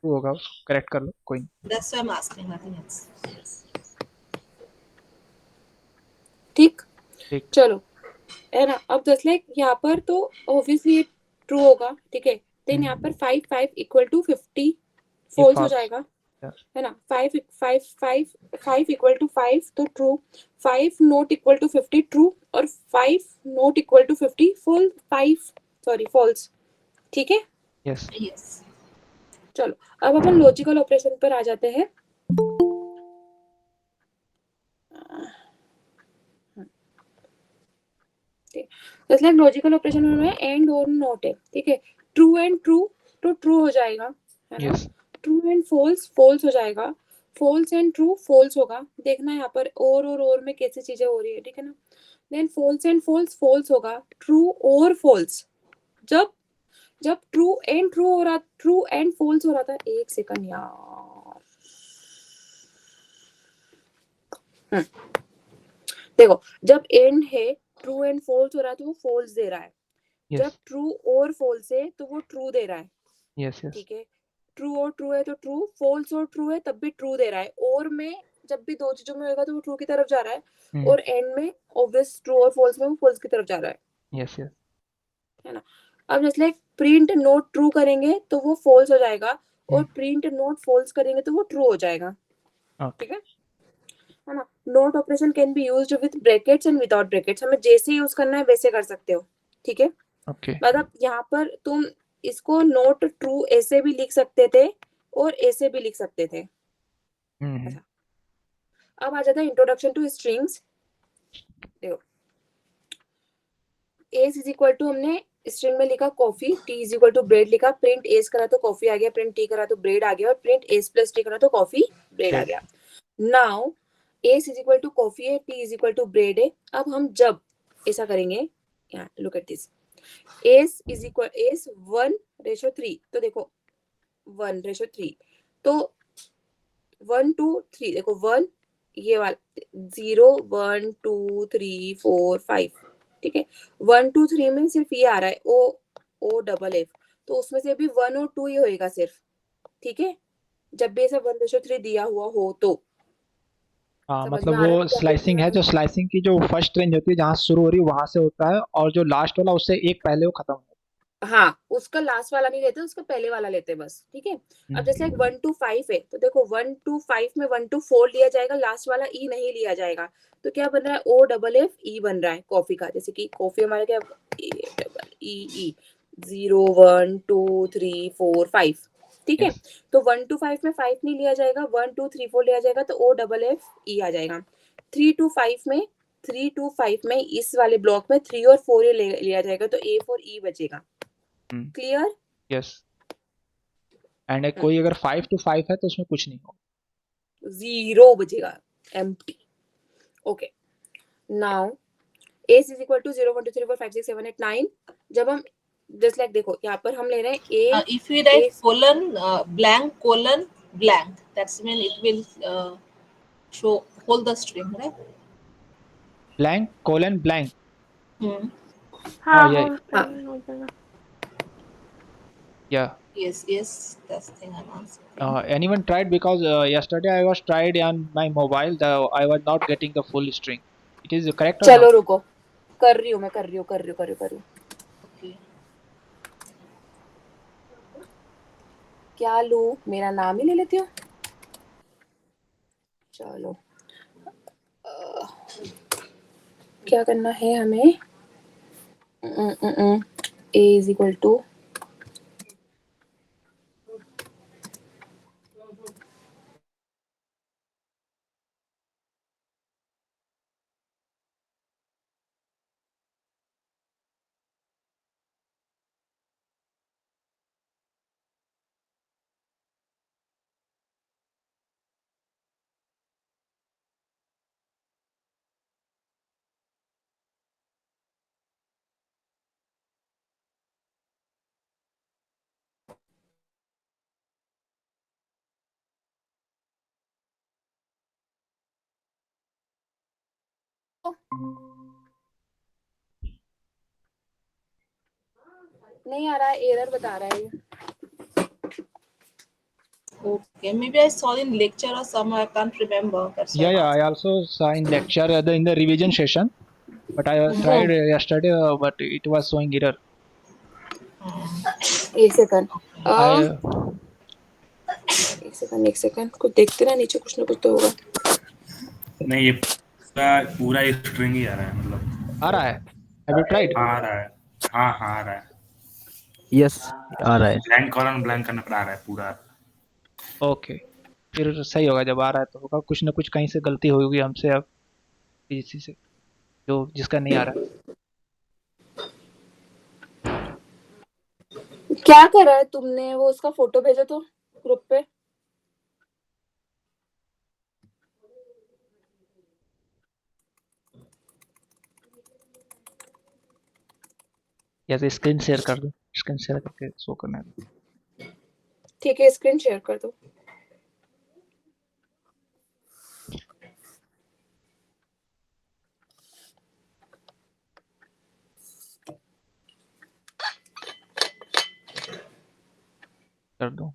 ट्रू होगा, करेक्ट कर लो, कोई नहीं। That's why I'm asking, nothing else. ठीक, ठीक। चलो, है ना। अब जस्ट लाइक यहाँ पर तो ऑब्वियसली ट्रू होगा, ठीक है। देन यहाँ पर 5 इक्वल टू 50 फॉल्स हो false. जाएगा, Yeah. है ना। 5 इक्वल टू 5 तो true, 5 not equal to 50 true, और 5 नॉट इक्वल टू 50 फॉल्स, ठीक है। Yes. Yes. चलो, अब अपन लॉजिकल ऑपरेशन पर आ जाते हैं। जैसे लॉजिकल ऑपरेशन में एंड और नॉट है, ठीक है। ट्रू एंड ट्रू तो ट्रू हो जाएगा, है ना। Yes. ट्रू एंड फॉल्स हो जाएगा, फॉल्स एंड ट्रू फॉल्स होगा। देखना यहाँ पर और में कैसी चीजें हो रही है, ठीक है ना। देन फॉल्स एंड फॉल्स होगा, ट्रू और फॉल्स। जब ट्रू एंड फॉल्स हो रहा था, एक सेकंड यार, देखो, जब एंड है, ट्रू एंड फॉल्स हो रहा है तो वो फॉल्स दे रहा है। Yes. जब ट्रू और फॉल्स है तो वो ट्रू दे रहा है, Yes. Yes. ठीक है। ट्रू और ट्रू है तो ट्रू, फॉल्स और ट्रू है तब भी ट्रू दे रहा है। और में जब भी दो चीजों में होगा तो वो ट्रू की तरफ जा रहा है, और एंड में ऑब्वियस ट्रू और फॉल्स में वो फॉल्स की तरफ जा रहा है, Yes. Yes. है ना। अब जैसे लाइक प्रिंट नोट ट्रू करेंगे तो वो फॉल्स हो जाएगा, और प्रिंट नोट फॉल्स करेंगे तो वो ट्रू हो जाएगा, Okay. ठीक है ना। Note operation can be used with brackets and without brackets. हमें जैसे यूज करना है वैसे कर सकते हो, ठीक है। Okay. मतलब यहाँ पर तुम इसको नोट ट्रू ऐसे भी लिख सकते थे और ऐसे भी लिख सकते थे। अच्छा, अब आ जाता है इंट्रोडक्शन टू स्ट्रिंग्स। देखो, एस इज इक्वल टू, हमने स्ट्रिंग में लिखा coffee, t is equal to bread लिखा, प्रिंट एस करा तो कॉफी आ गया, प्रिंट टी करा तो ब्रेड आ गया, और प्रिंट एस प्लस टी करा तो कॉफी ब्रेड आ गया। Now s is equal to coffee है, t is equal to bread है। अब हम जब ऐसा करेंगे, यहाँ look at this, s is equal s 1:3, तो देखो 1:3, तो 1 2 3, देखो 1 ये वाला 0 1 2 3 4 5, ठीक है। 1 2 3 में सिर्फ ये आ रहा है ओ डबल एफ, तो उसमें से भी 1 और 2 ही होएगा सिर्फ, ठीक है। जब भी ऐसा 1:3 दिया हुआ हो तो हाँ, समझ मतलब में आ रहा वो है क्या स्लाइसिंग है, जो स्लाइसिंग की जो फर्स्ट रेंज होती है जहाँ से शुरू हो रही है वहां से होता है, और जो लास्ट वाला उससे एक पहले वो खत्म होता हाँ, उसका लास्ट वाला नहीं लेते, उसका पहले वाला लेते बस, ठीक है। अब जैसे 1 to 5 है, तो देखो 1 to 5 में 1 to 4 लिया जाएगा, लास्ट वाला ई नहीं लिया जाएगा, तो क्या बन रहा है, ओ डबल एफ ई बन रहा है कॉफी का। जैसे कि कॉफी हमारा क्या, ए डबल ई 0 1 2 3 4 5, ठीक है। तो 1 to 5 में 5 नहीं लिया जाएगा, 1 2 3 4 लिया जाएगा, तो ओ डबल एफ ई आ जाएगा। 3 to 5 में इस वाले ब्लॉक में 3 और 4 लिया जाएगा, तो ए फॉर ई बचेगा। क्लियर? यस। एंड कोई अगर 5 to 5 है तो उसमें कुछ नहीं होगा, 0 बचेगा, empty. Okay, now s is equal to 0 1 2 3 4 5 6 7 8 9। जब हम जस्ट लाइक देखो यहाँ पर हम ले रहे हैं ए, If we write colon blank colon blank, that's mean it will show hold the string, right? Blank colon blank. हाँ yeah. होल स्क्रीन हो जाएगा। Yeah. Yes, that's the thing I'm asking. Anyone tried? Because yesterday I was tried on my mobile, I was not getting the full string. It is correct or चलो not? रुको, कर रही हूँ मैं, कर रही हूँ। Okay. क्या लूँ, मेरा नाम ही ले लेती हूँ। चलो क्या करना है हमें? A is equal to नहीं आ रहा है, एरर बता रहा है ये। Okay, maybe I saw in lecture or somewhere. I can't remember. That's why Yeah, I'm yeah. I asking. also saw in lecture in the revision session, but I tried yesterday, but it was showing error. एक second I एक second कुछ देखते ना, नीचे कुछ ना कुछ तो होगा। नहीं, ये पूरा स्ट्रिंग ही आ रहा है, मतलब आ रहा है। Have you tried? हाँ आ रहा है, हाँ आ रहा है, यस आ रहा है। ब्लैंक कॉलम ब्लैंक करना पड़ा, आ रहा है पूरा। ओके, फिर सही होगा। जब आ रहा है तो होगा, कुछ ना कुछ कहीं से गलती होगी हमसे, अब इसी से जो जिसका नहीं आ रहा है। क्या करा है तुमने? वो उसका फोटो भेजो तो ग्रुप पे। या तो स्क्रीन शेयर कर दो, स्क्रीन शेयर करके शो करना है। ठीक है, स्क्रीन शेयर कर दो। कर दो।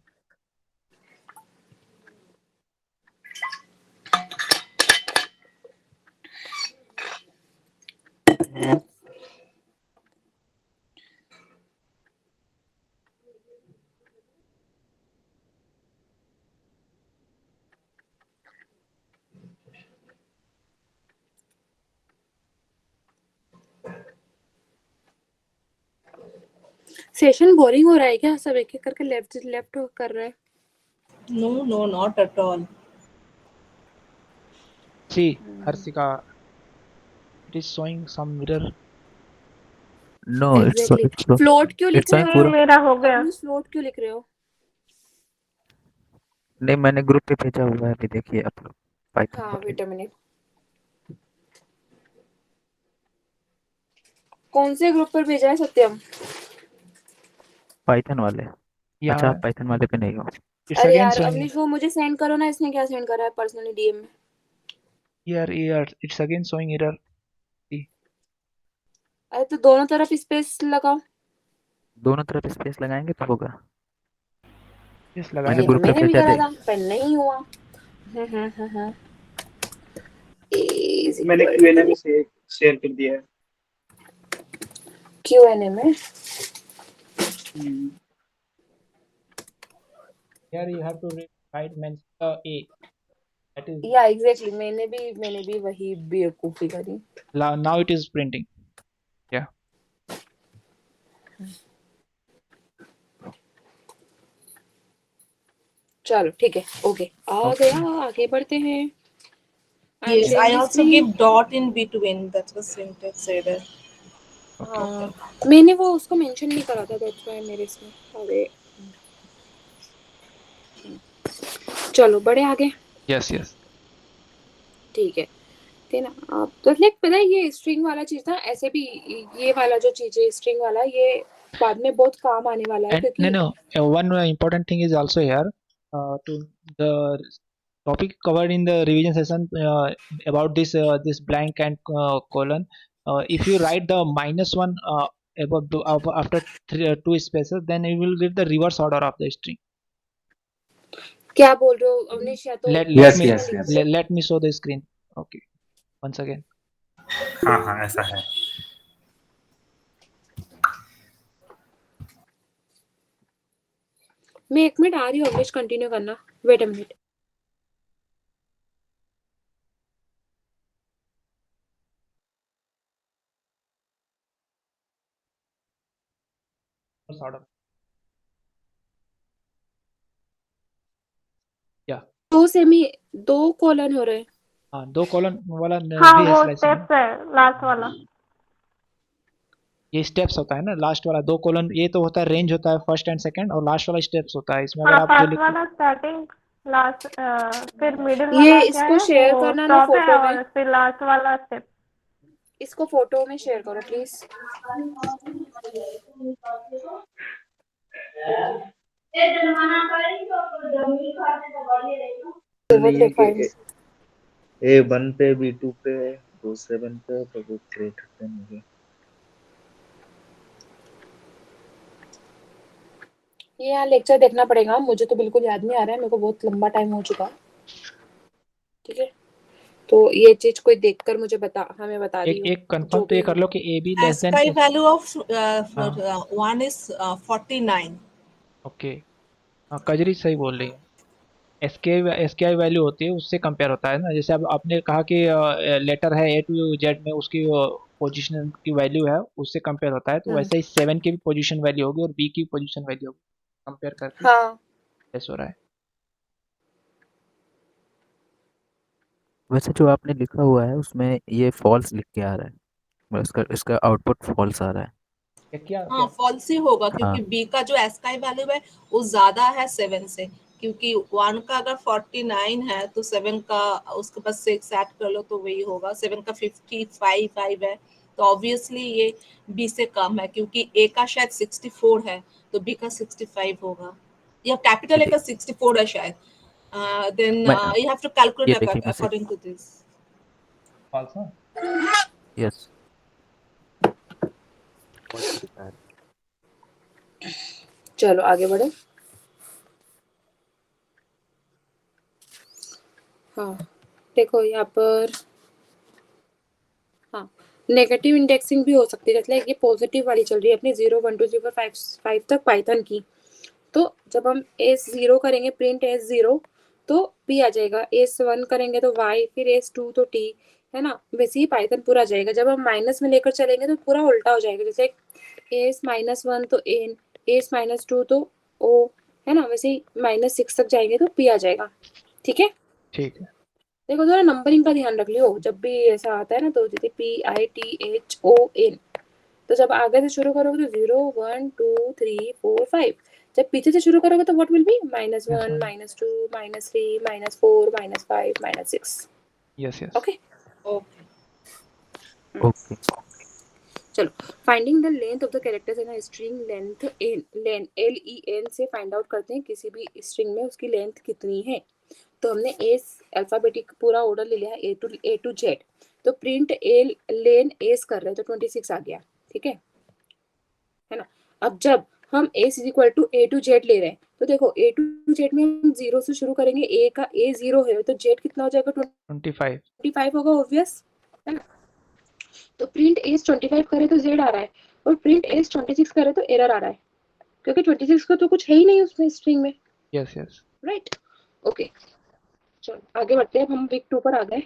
सेशन बोरिंग हो रहा है क्या? सब एक एक करके लेफ्ट लेफ्ट कर रहे हैं। No, no, not at all. See, Harsika, it is showing some error. Know exactly float क्यों लिख इट्स रहे हो? पूरा। मेरा हो गया। फ्लोट क्यों लिख रहे हो? नहीं, मैंने ग्रुप पे भेजा हुआ है, अभी देखिए आप लोग। पाइथन हाँ पर वेट अ मिनट, कौन से ग्रुप पर भेजा है सत्यम? पाइथन वाले। या अच्छा, आप पाइथन वाले पे नहीं हो। इट्स अरे अगेन यार showing अवनीश वो मुझे सेंड करो ना। इसने क्या सेंड करा है पर्सनली डीएम में? here, it's again showing error. See, अरे तो दोनों तरफ स्पेस लगाओ। दोनों तरफ स्पेस लगाएंगे तो होगा। yes लगा मैंने ये दिया। तो ग्रुप पे मैंने भी भेजा करा दे। था पर नहीं हुआ। A is मैंने equal क्यूएनए में to शेयर कर दिया है। Q&A में Here you have to write mention A. That is या एग्जैक्टली मैंने भी वही बेवकूफी करी। now it is printing. Yeah. चलो ठीक है, ओके आ गया, आगे बढ़ते हैं। I'm Yes, I sharing the also screen. give dot in between. That's what syntax error. हाँ मैंने वो उसको मेंशन नहीं करा था, दैट्स व्हाई मेरे इसमें। अरे चलो बढ़े आगे। Yes, yes. ठीक है थे ना आप तो लाइक पता है ये स्ट्रिंग वाला चीज था। ऐसे भी ये वाला जो चीज है स्ट्रिंग वाला, ये बाद में बहुत काम आने वाला है And क्योंकि no, one important thing is also here to the topic covered in the revision session about this blank and colon. If you write the -1 after two spaces, then you will get the reverse order of the string. क्या बोल रहे हो अवनीश? या तो Yes, yes, yes. Let me show the screen. Okay, once again. हाँ ऐसा है। मैं 1 मिनट आ रही हूँ अवनीश, कंटिन्यू करना। Wait a minute. order. Yeah. दो कॉलन हो रहे हैं। हाँ, 2 कॉलन वाला हाँ भी है वो स्लाइसिंग में। स्टेप्स है लास्ट वाला। ये स्टेप्स होता है ना, लास्ट वाला 2 कॉलन, ये तो होता है रेंज होता है फर्स्ट एंड सेकंड, और लास्ट वाला स्टेप्स होता है। इसमें अगर हाँ आप जो फर्स्ट वाला स्टार्टिंग, लास्ट फिर मिडिल ये वाला क्या इसको है शेयर वो करना ना स्टॉप है, फोटो में, और फिर लास्ट वाला स्टेप। इसको फोटो में शेयर करो प्लीज। नहीं है कि A1 पे B2 पे 27 पे तो वो क्रिएट करते हैं मुझे। ये यहाँ लेक्चर देखना पड़ेगा, मुझे तो बिल्कुल याद नहीं आ रहा है, मेरे को बहुत लंबा टाइम हो चुका। ठीक है, तो ये चीज कोई देखकर मुझे हमें बता एक दियो। एक कंफर्म तो ये कर लो कि A be less than ASCII value of 1 is 49. Okay. हाँ, कजरी सही बोल रही है। एसकेआई वैल्यू होती है, उससे कंपेयर होता है ना। जैसे अब आपने कहा कि लेटर है ए टू जेड में, उसकी पोजीशन की वैल्यू है, उससे कंपेयर होता है। तो वैसे ही 7 की भी पोजीशन वैल्यू होगी और बी की पोजीशन वैल्यू होगी, कंपेयर करके हाँ ऐसा हो रहा है। वैसे जो आपने लिखा हुआ है उसमें ये फॉल्स लिख के आ रहा है, मतलब इसका आउटपुट फॉल्स आ रहा है। क्या हाँ फॉल्स ही होगा, क्योंकि हाँ। बी का जो ASCII वैल्यू है वो ज्यादा है 7 से, क्योंकि 1 का अगर 49 है तो 7 का उसके पास 6 ऐड कर लो तो वही होगा। 7 का 55 है, तो ऑब्वियसली ये बी से कम है, क्योंकि ए का शायद 64 है तो बी का 65 होगा, या कैपिटल ए का 64 है शायद। देन मैं यू हैव टू ये कैलकुलेट देखिए मैं अकॉर्डिंग टू दिस। फॉल्स है। यस फॉल्स दिखा रहा है। चलो आगे बढ़े। हाँ देखो यहाँ पर, हाँ नेगेटिव इंडेक्सिंग भी हो सकती है, जैसे ये पॉजिटिव वाली चल रही है अपनी 0 1 2 3 4 5 5 तक पाइथन की। तो जब हम S0 करेंगे, प्रिंट S0, तो P आ जाएगा। S1 करेंगे तो Y, फिर S2 तो T, है ना। वैसे ही पाइथन पूरा आ जाएगा। जब हम माइनस में लेकर चलेंगे तो पूरा उल्टा हो जाएगा, जैसे S-1 तो N, S-2 तो O, है ना। वैसे ही -6 तक जाएंगे तो P आ जाएगा। ठीक है, ठीक है। देखो थोड़ा नंबरिंग का ध्यान रख लियो, जब भी ऐसा आता है ना तो जैसे PITHON, तो जब आगे से शुरू करोगे तो 0 1 2 3 4 5, जब पीछे से शुरू करोगे तो what will be -1 -2 -3 -4 -5 -6। Yes yes. Okay okay okay चलो, finding the length of the characters in a string, length LEN से फाइंड आउट करते हैं किसी भी स्ट्रिंग में उसकी लेंथ कितनी है। तो हमने एस अल्फाबेटिक पूरा ऑर्डर ले लिया है, ए टू जेड। तो प्रिंट लेन एस कर रहे हैं तो 26 आ गया। ठीक है ना। अब जब हम s is equal to A to z ले रहे हैं, तो देखो ए टू जेड में हम 0 से शुरू करेंगे, ए का ए 0 है तो जेड कितना हो जाएगा, 25 होगा, ऑब्वियस है ना। तो प्रिंट एस 25 करे तो जेड आ रहा है, और प्रिंट एस 26 करे तो एरर आ रहा है, क्योंकि 26 का तो कुछ है ही नहीं उसमें स्ट्रिंग में। Yes yes. राइट ओके, चलो आगे बढ़ते हैं। अब हम वीक 2 पर आ गए।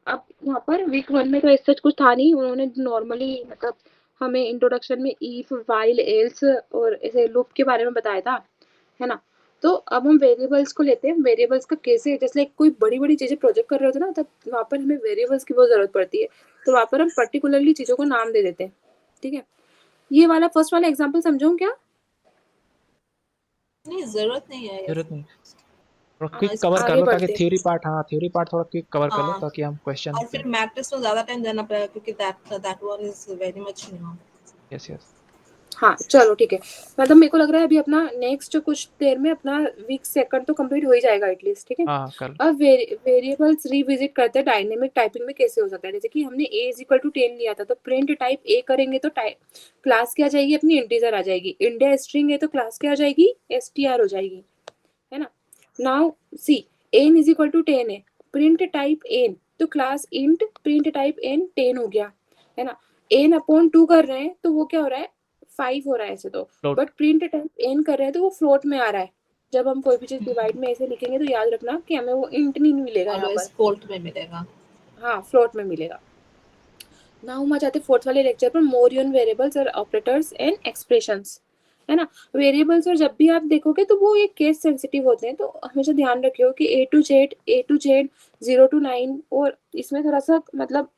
अब यहाँ पर वीक 1 में तो ऐसा कुछ था नहीं, उन्होंने नॉर्मली मतलब हमें इंट्रोडक्शन में इफ वाइल एल्स और ऐसे लूप के बारे में बताया था, है ना। तो अब हम वेरिएबल्स को लेते हैं। वेरिएबल्स का कैसे, जैसे कोई बड़ी बड़ी चीजें प्रोजेक्ट कर रहे होते हैं ना, तब वहाँ पर हमें वेरिएबल्स की बहुत जरूरत पड़ती है। तो वहाँ पर हम पर्टिकुलरली चीजों को नाम दे देते हैं। ठीक है, ये वाला फर्स्ट वाला एग्जाम्पल समझो क्या? नहीं, जरूरत नहीं है ये। जरूरत नहीं, थोड़ा क्विक इस कवर कर आगे लो ताकि बढ़ते हैं। थ्योरी पार्ट, हाँ थ्योरी पार्ट थोड़ा क्विक कवर कर लो हाँ, ताकि हम क्वेश्चन। और फिर मैट्रिक्स में ज्यादा टाइम देना पड़ेगा, क्योंकि that one is very much new. Yes yes. हाँ चलो ठीक है, मतलब मेरे को लग रहा है अभी अपना नेक्स्ट कुछ देर में अपना वीक सेकंड तो कंप्लीट हो ही जाएगा एटलीस्ट। ठीक है, हाँ कर लो। अब वेरिएबल्स रिविजिट करते हैं डायनेमिक टाइपिंग में कैसे हो सकता है। जैसे कि हमने a इज इक्वल टू 10 लिया था, तो प्रिंट टाइप a करेंगे तो क्लास क्या आ जाएगी अपनी, इंटीजर आ जाएगी। इंडिया स्ट्रिंग है तो क्लास क्या आ जाएगी, str हो जाएगी, है ना। Now see n is equal to 10 है, प्रिंट टाइप n, तो class int print type n 10 हो गया, है ना। n अपॉन 2 कर रहे हैं तो वो क्या हो रहा है, 5 हो रहा है ऐसे तो, Float. But print type n कर रहे हैं तो वो फ्लोट में आ रहा है। जब हम कोई भी चीज डिवाइड में ऐसे लिखेंगे तो याद रखना कि हमें वो इंट नहीं मिलेगा यहाँ ऑलवेज पर, फोल्ट में मिलेगा। हाँ फ्लोट में मिलेगा। नाउ हम आ जाते फोर्थ वाले लेक्चर पर, मोर ऑन वेरिएबल्स और ऑपरेटर्स एंड एक्सप्रेशंस, है ना। वेरिएबल्स और जब भी आप देखोगे तो वो एक केस सेंसिटिव होते हैं, तो हमेशा ध्यान रखियो कि A to Z 0 to 9, और इसमें थोड़ा सा मतलब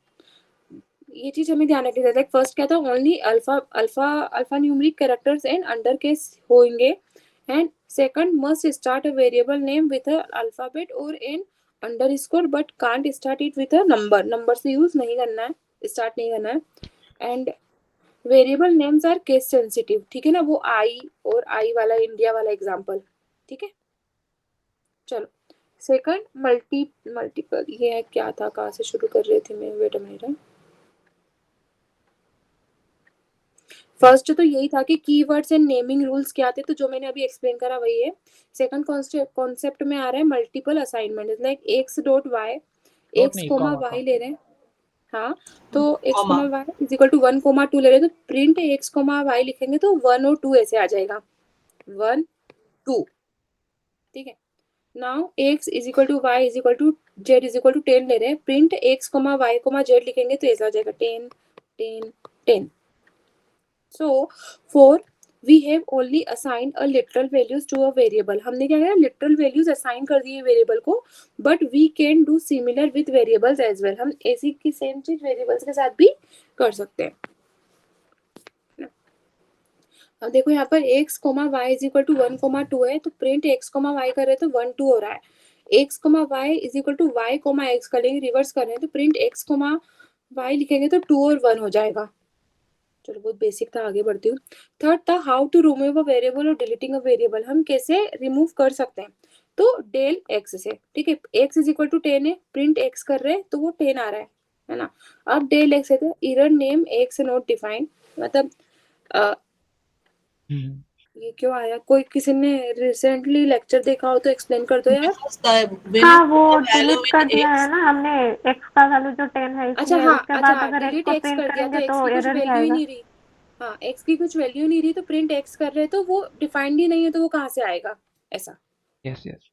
ये चीज हमें ध्यान रखनी चाहिए। फर्स्ट क्या था, only alpha alpha alphanumeric characters and under case होंगे, and second must start a variable name with a alphabet और an underscore, but can't start it with a number, number से यूज नहीं करना है, start नहीं करना है। And variable names are case sensitive, ठीक है ना, वो आई और आई वाला इंडिया वाला एग्जांपल, ठीक है। चलो सेकंड मल्टीपल, ये है क्या था, कहाँ से शुरू कर रहे थे मैं, वेट अ मिनट। फर्स्ट तो यही था कि कीवर्ड्स एंड नेमिंग रूल्स क्या थे, तो जो मैंने अभी एक्सप्लेन करा वही है। सेकंड कॉन्सेप्ट में आ रहा है multiple assignment, like x dot y, x comma y ले रहे हैं, हाँ, तो x Comma. Comma y is equal to 1,2 ले रहे हैं, तो प्रिंट एक्स कोमा वाई लिखेंगे तो 1 और 2 ऐसे आ जाएगा, 1 2, ठीक है। Now x is equal to y is equal to z is equal to 10 ले रहे हैं, print x comma y comma z लिखेंगे तो ऐसा आ जाएगा 10 10 10। So for we have only assigned a literal values to a variable, हमने क्या किया, literal values assign कर दिए वेरिएबल को, but we can do similar with variables as well, हम ऐसी की सेम चीज वेरिएबल्स के साथ भी कर सकते हैं। अब देखो यहाँ पर x comma y is equal to 1,2 है, तो प्रिंट x कोमा वाई कर रहे हैं तो 1 2 हो रहा है, x comma y is equal to y comma x कर लेंगे, रिवर्स कर रहे हैं तो प्रिंट x कोमा वाई लिखेंगे तो 2 और 1 हो जाएगा। चलो बहुत बेसिक था, आगे बढ़ती हूँ। थर्ड था how to remove a variable और डिलीटिंग अ वेरिएबल, हम कैसे रिमूव कर सकते हैं, तो डेल एक्स से, ठीक है, एक्स इज इक्वल टू 10 है, प्रिंट एक्स कर रहे हैं तो वो 10 आ रहा है ना। अब डेल एक्स है तो error name x not defined, मतलब ये क्यों आया, कोई किसी ने रिसेंटली लेक्चर देखा हो तो एक्सप्लेन कर दो यार। Because the हाँ when वो the value डिलीट कर in दिया है x, ना हमने, एक्स का वैल्यू जो 10 है अच्छा इसलिए, हाँ, उसके अच्छा बाद अगर एक्स डिलीट को एक्स प्रिंट कर दिया तो करेंगे एक्स तो की कुछ एरर ही वैल्यू ही आएगा। नहीं रही, हाँ एक्स की कुछ वैल्यू नहीं रही तो प्रिंट एक्स कर रहे तो वो डिफाइंड ही नहीं है तो वो कहाँ से आएगा, ऐसा Yes, yes.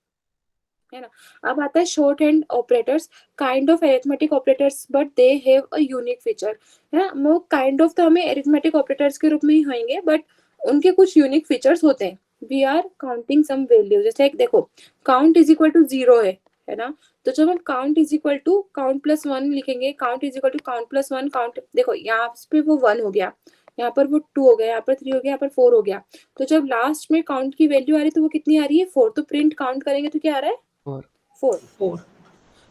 है ना। अब आता है short hand operators, kind of arithmetic operators but they have a unique feature, है ना। वो काइंड ऑफ तो हमें अरिथमेटिक ऑपरेटर्स के रूप में ही होंगे, बट उनके कुछ यूनिक फीचर्स होते हैं। We are counting some value, जैसे एक देखो काउंट इज इक्वल टू 0 है ना, तो जब हम count is equal to count plus 1 लिखेंगे, count is equal to count plus 1 count, देखो यहाँ पे वो 1 हो गया, यहाँ पर वो 2 हो गया, यहाँ पर 3 हो गया, यहाँ पर 4 हो गया, तो जब लास्ट में काउंट की वैल्यू आ रही है तो वो कितनी आ रही है 4, तो प्रिंट काउंट करेंगे तो क्या आ रहा है 4. 4। 4.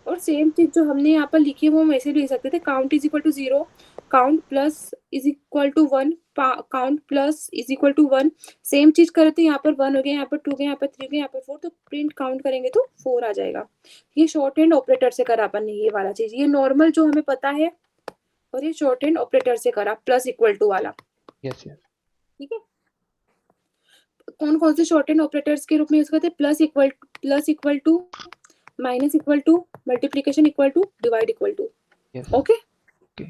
और सेम चीज जो हमने यहाँ पर लिखी है वो हम ऐसे लिख सकते थे, count is equal to 0, count plus is equal to 1, count plus is equal to 1, same चीज करते हैं, यहाँ पर 1 हो गया, यहाँ पर 2 हो गया, यहाँ पर 3 हो गया, यहाँ पर 4, तो प्रिंट काउंट करेंगे तो 4 आ जाएगा। ये शॉर्ट हैंड ऑपरेटर से करा अपन ने ये वाला चीज, ये नॉर्मल जो हमें पता है, और ये शॉर्ट हैंड ऑपरेटर से करा प्लस इक्वल टू वाला, Yes, yes. ठीक है। कौन कौन से शॉर्ट हैंड ऑपरेटर्स के रूप में यूज करते हैं, plus equal to, minus equal to, multiplication equal to, divide equal to, Yes. Okay Okay.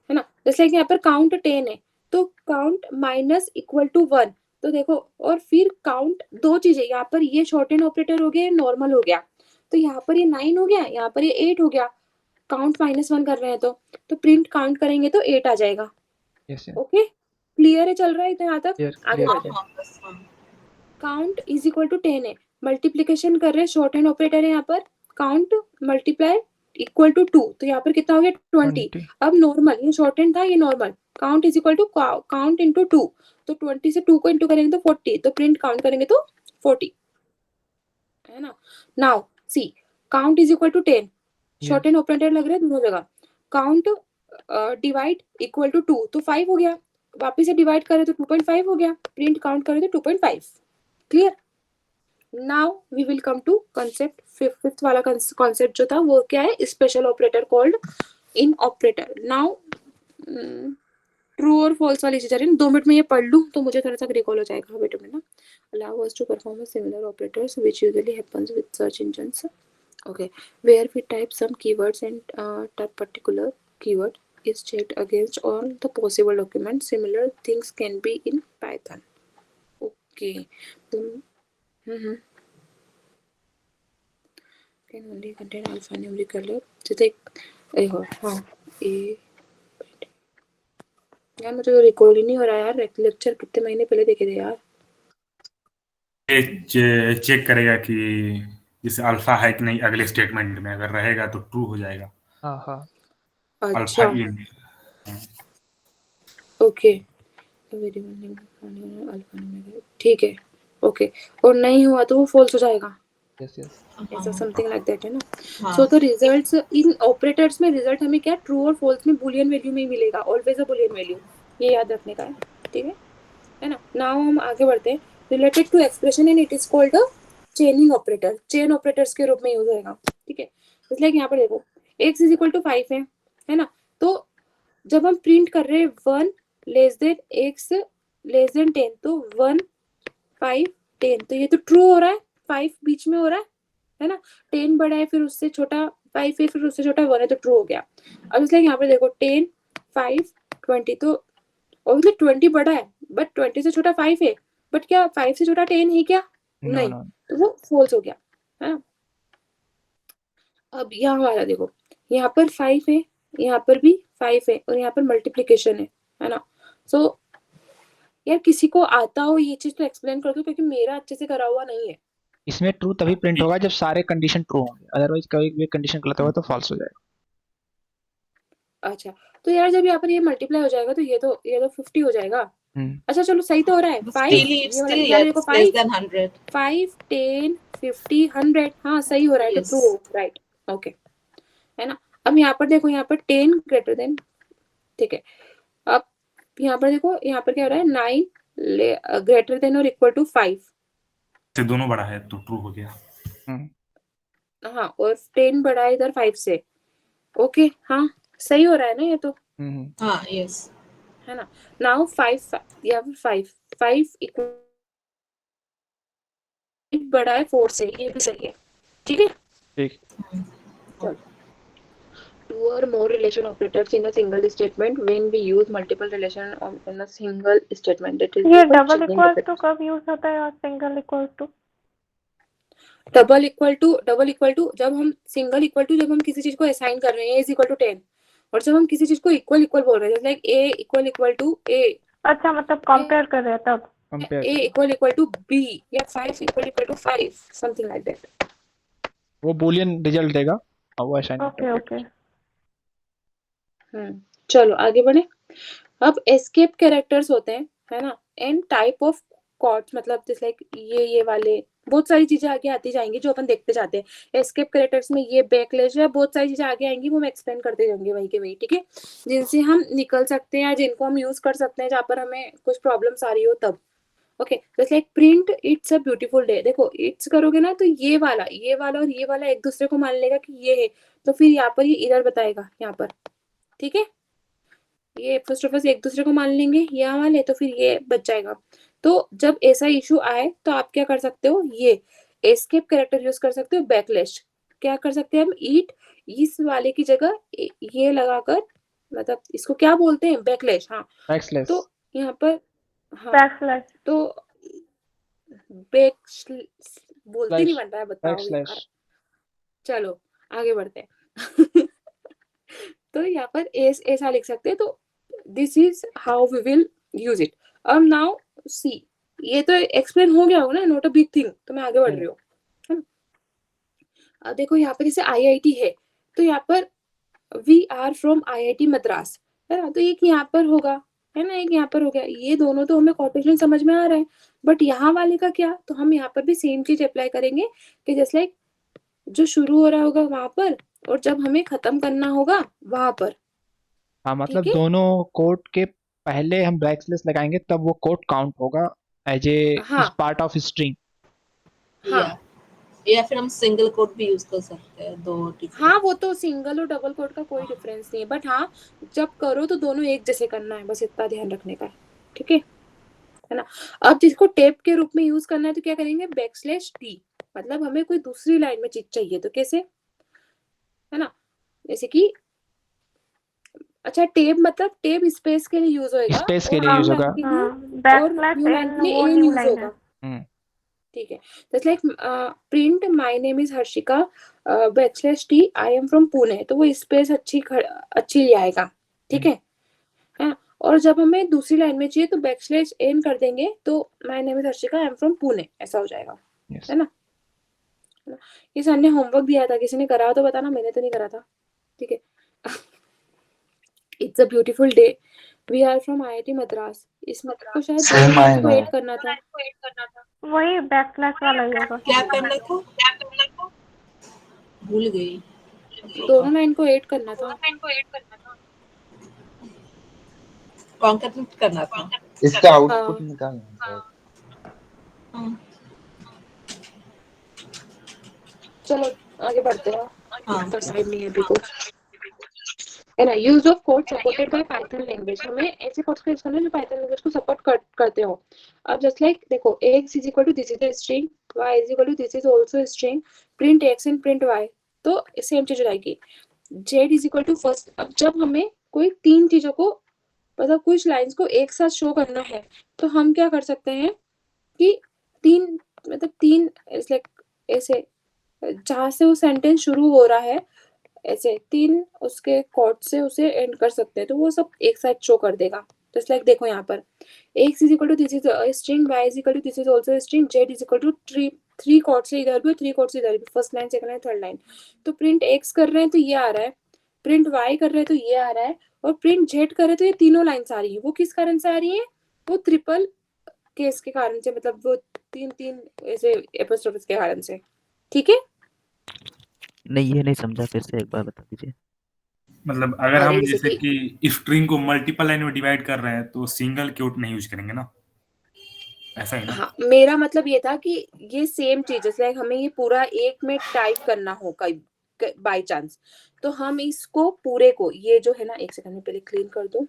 है ना। जैसे कि यहाँ पर काउंट 10 है तो काउंट माइनस इक्वल टू 1, तो देखो, और फिर काउंट दो चीजें, यहाँ पर ये शॉर्ट हैंड ऑपरेटर हो गया, नॉर्मल हो गया, तो यहाँ पर ये 9 हो गया, यहाँ पर ये 8 हो गया, काउंट -1 कर रहे हैं तो प्रिंट काउंट करेंगे तो 8 आ जाएगा। Yes, yes. ओके क्लियर है, चल रहा है इतना यहाँ तक, Clear, आगे clear. बढ़ते हैं। काउंट इज इक्वल टू 10 है, मल्टीप्लीकेशन कर रहे हैं, शॉर्ट हैंड ऑपरेटर है यहाँ पर, काउंट मल्टीप्लाई इक्वल टू 2, तो यहाँ पर कितना हो गया 20। 20. अब नॉर्मल, ये शॉर्ट हैंड था, ये normal, count is equal to count into 2, तो 20 से 2 को इंटू करेंगे तो 40, तो प्रिंट काउंट करेंगे तो 40, है ना। Now see count is equal to 10, shorthand operator लग रहा है दोनों जगह, काउंट डिवाइड इक्वल टू 2, तो 5 हो गया, वापिस से डिवाइड करें तो 2.5 हो गया, प्रिंट काउंट करें तो 2.5, clear. Now we will come to concept, fifth वाला कॉन्सेप्ट जो था वो क्या है, special operator called in operator. Now true और फॉल्स वाली चीज आ रही है, 2 मिनट में ये पढ़ लूं तो मुझे थोड़ा सा रिकॉल हो जाएगा, वेट अ मिनट ना। Allow us to perform similar operators which usually happens with search engines, okay, where we type some keywords and that particular keyword is checked against all the possible documents. Similar things can be in Python. Okay. Can only contain alphanumeric color. जैसे हाँ, A यार मुझे तो record ही नहीं हो रहा यार, lecture कितने महीने पहले देखे थे यार। ये चेक करेगा कि जैसे अल्फा है कि नहीं अगले स्टेटमेंट में, अगर रहेगा तो ट्रू हो जाएगा। हाँ हाँ अल्फा अच्छा इन ओके, ठीक है ओके, और नहीं हुआ तो वो फॉल्स हो जाएगा, यस यस ऐसा समथिंग लाइक दैट है ना। हाँ so the results in operators में रिजल्ट हमें क्या ट्रू और फॉल्स में बूलियन वैल्यू में ही मिलेगा, ऑलवेज अ बूलियन वैल्यू, ये याद रखने का है, ठीक है ना। नाउ हम आगे बढ़ते हैं, related to expression and it is called a chaining operator, chain operators के रूप में यूज होएगा, ठीक है। इसलिए यहाँ पर देखो x इज इक्वल टू 5 है ना, तो जब हम प्रिंट कर रहे हैं 1 less than x less than 10, तो 1 5 10, तो ये तो ट्रू हो रहा है, 5 बीच में हो रहा है ना, 10 बड़ा है फिर उससे छोटा 5 है फिर उससे छोटा 1 है, तो ट्रू हो गया। अब इसलिए यहाँ पे देखो 10 5 20, तो ऑब्वियसली 20 बड़ा है बट 20 से छोटा 5 है, बट क्या 5 से छोटा 10 है क्या? नो नहीं, नो तो वो फॉल्स हो गया है ना। अब यहाँ वाला देखो, यहाँ पर 5 है, यहाँ पर भी 5 है और यहाँ पर मल्टीप्लिकेशन है ना। सो यार किसी को आता हो ये चीज तो एक्सप्लेन कर दो, क्योंकि मेरा अच्छे से करा हुआ नहीं है। इसमें ट्रू तभी प्रिंट होगा जब सारे कंडीशन ट्रू होंगे, अदरवाइज कोई भी कंडीशन गलत होगा तो फॉल्स हो जाएगा। अच्छा तो यार जब यहाँ पर ये मल्टीप्लाई हो जाएगा तो ये तो 50 हो जाएगा। अच्छा चलो सही तो हो रहा है, 5 still ये it's वाला still यहाँ देखो less, less 5 than 100. 5 10 50 100, हाँ सही हो रहा है, तो Yes. ट्रू राइट ओके है ना। अब यहाँ पर देखो, यहाँ पर 10 ग्रेटर देन, ठीक है। अब यहाँ पर देखो, यहाँ पर क्या हो रहा है 9 ग्रेटर देन और इक्वल टू 5, से दोनों बड़ा है तो ट्रू हो गया। हाँ और 10 बड़ा है इधर 5 से, ओके हाँ सही हो रहा है ना ये तो, हाँ yes. है ना। नाउ 5 यहाँ पर 5 इक्वल बड़ा है 4 से, ये भी सही है, ठीक है। ठीक चलो, two or more relation operators in a single statement when we use multiple relation in a single statement, that is ये called double chaining equal to operators. कब यूज होता है और single equal to? Double equal to जब हम single equal to जब हम किसी चीज को असाइन कर रहे हैं, a is equal to 10, और जब हम किसी चीज को इक्वल इक्वल बोल रहे हैं, like a equal to a, अच्छा मतलब कंपेयर कर रहे हैं तब। Compare a equal to b या 5 equal to 5, something like that, वो बूलियन रिजल्ट देगा और वो असाइनमेंट ओके ओके चलो आगे बढ़े। अब एस्केप कैरेक्टर्स होते हैं, है ना, एंड टाइप ऑफ कॉर्ड्स, मतलब जैसे लाइक ये वाले बहुत सारी चीजें आगे आती जाएंगी जो अपन देखते जाते हैं। एस्केप कैरेक्टर्स में ये बैकलैश है, बहुत सारी चीजें आगे आएंगी, वो मैं एक्सप्लेन करते जाऊंगी वही के वही, ठीक है, जिनसे हम निकल सकते हैं या जिनको हम यूज कर सकते हैं जहाँ पर हमें कुछ प्रॉब्लम्स आ रही हो तब। ओके जैसे like print it's a beautiful day, देखो इट्स करोगे ना तो ये वाला और ये वाला एक दूसरे को मान लेगा कि ये है, तो फिर यहाँ पर ये इधर बताएगा यहाँ पर, ठीक है, ये फर्स्ट ऑफ ऑल एक दूसरे को मान लेंगे यहाँ वाले, तो फिर ये बच जाएगा। तो जब ऐसा इशू आए तो आप क्या कर सकते हो, ये एस्केप कैरेक्टर यूज कर सकते हो, बैकलैश क्या कर सकते हैं हम, ईट इस वाले की जगह ये लगाकर, मतलब इसको क्या बोलते हैं, बैकलैश, हाँ बैकस्लैश तो यहाँ पर हाँ बैकस्लैश तो बैक बोलते नहीं बन रहा है, बताओ बैकस्लैश यार, चलो आगे बढ़ते हैं तो यहाँ पर ऐसा लिख सकते हैं, तो this is how we will use it. अब नाउ सी, ये तो एक्सप्लेन हो गया होगा ना, नॉट अ बिग थिंग, तो मैं आगे बढ़ रही हूँ, है ना। अब देखो यहाँ पर जैसे IIT है, तो यहाँ पर we are from IIT Madras, है ना, तो एक यहाँ पर होगा, है ना, एक यहाँ पर हो गया, ये दोनों तो हमें कॉर्पोरेशन समझ में आ रहा है, बट यहाँ वाले का क्या, तो हम यहाँ पर भी सेम चीज अप्लाई करेंगे कि जैसे लाइक जो शुरू हो रहा होगा वहां पर और जब हमें खत्म करना होगा वहां पर, हाँ मतलब ठीक है, दोनों कोड के पहले हम बैकस्लैश लगाएंगे तब वो कोड काउंट होगा एज ए हाँ पार्ट ऑफ स्ट्रिंग। हाँ या फिर हम सिंगल कोट भी यूज कर सकते हैं, दो हाँ, वो तो सिंगल और डबल कोड का कोई डिफरेंस नहीं है, बट हाँ जब करो तो दोनों एक जैसे करना है, बस इतना ध्यान रखने का है, ठीक है ना। अब जिसको टेप के रूप में यूज करना है तो क्या करेंगे, \t, मतलब हमें कोई दूसरी लाइन में चीज चाहिए तो कैसे, है ना, जैसे कि अच्छा टेप मतलब टेप स्पेस के लिए यूज होएगा, स्पेस के और लिए यूज होगा। न्यू लाइन के लिए, और बैकस्लैश न्यू लाइन एन के लिए वो एन न्यू यूज लाइन होगा, है। ठीक है। जैसे like print my name is Harshika \t, I am from Pune, तो वो स्पेस अच्छी ले आएगा, ठीक है, और जब हमें दूसरी लाइन में चाहिए तो बैकस्लैश एन कर देंगे, तो my name is Harshika, I am from Pune, ऐसा हो जाएगा। Yes. है ना? ये सर ने होमवर्क दिया था, किसी ने करा हो तो बताना, मैंने तो नहीं करा था। ठीक है। It's a beautiful day, we are from IIT Madras. इसमें को शायद Same लाइन I को know. ऐड करना था। वही बैकस्लैश वाला ही होगा। क्या करना था? भूल गई। दोनों लाइन को ऐड करना था। कॉन्कैटनेट करना था। इसका हाँ। आउटपुट निकालना है। हाँ। चलो आगे बढ़ते हैं। हाँ। इतना टाइम नहीं है अभी कुछ। है ना, use of code supported by Python language. हमें ऐसे कोड्स का यूज करना है जो पाइथन लैंग्वेज को सपोर्ट करते हो। अब जस्ट लाइक देखो, x is equal to this is a string, y is equal to this is also string, print x and print y, तो सेम चीज हो जाएगी। z is equal to first. अब जब हमें कोई तीन चीजों को, मतलब कुछ लाइंस को एक साथ शो करना है, तो हम क्या कर सकते हैं कि तीन, मतलब तीन लाइक ऐसे, जहां से वो सेंटेंस शुरू हो रहा है ऐसे तीन उसके कॉर्ड से उसे एंड कर सकते हैं, तो वो सब एक साथ शो कर देगा। जस्ट लाइक देखो यहाँ पर x is equal to this is string, y is equal to this is also string, z is equal to three quote से इधर भी, थ्री कॉर्ड से इधर भी, first line, second line, third line. तो प्रिंट x कर रहे हैं तो ये आ रहा है, प्रिंट y कर रहे हैं तो ये आ रहा है, और प्रिंट z कर रहे हैं तो ये तीनों लाइन्स आ रही है। वो किस कारण से आ रही है? वो ट्रिपल केस के कारण से, मतलब वो तीन तीन ऐसे एपोस्ट्रोफिस के कारण से। ठीक है? नहीं, ये नहीं समझा, फिर से एक बार बता दीजिए। मतलब अगर अरे हम जैसे जैसे कि स्ट्रिंग को मल्टीपल लाइन में डिवाइड कर रहे हैं तो सिंगल क्वोट नहीं यूज करेंगे ना, ऐसा ही ना? हाँ, मेरा मतलब ये था कि ये सेम चीज है, लाइक हमें ये पूरा एक में टाइप करना हो कई बाय चांस, तो हम इसको पूरे को, ये जो है ना, एक सेकंड में पहले क्लीन कर दूं।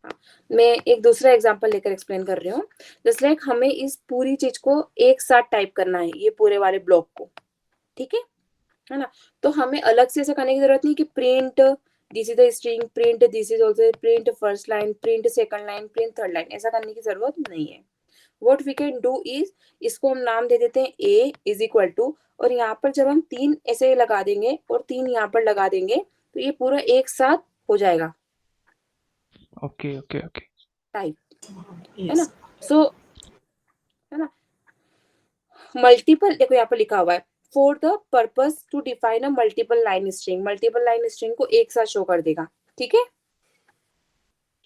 हाँ, मैं एक दूसरा एग्जांपल लेकर एक्सप्लेन कर रही हूँ। जस्ट लाइक हमें इस पूरी चीज को एक साथ टाइप करना है, ये पूरे वाले ब्लॉक को। ठीक है ना? तो हमें अलग से ऐसा करने की जरूरत नहीं कि print this is the string, print this is also, print first line, print second line, print third line, ऐसा करने की जरूरत नहीं है। What we can do is, इसको हम नाम दे देते हैं a इज इक्वल टू, और यहाँ पर जब हम तीन ऐसे लगा देंगे और तीन यहाँ पर लगा देंगे, तो ये पूरा एक साथ हो जाएगा Okay, okay, okay. टाइप। है Yes. ना? सो है ना, मल्टीपल, देखो यहाँ पर लिखा हुआ है for the purpose to define a multiple line string. Multiple line string को एक साथ शो कर देगा। ठीक है,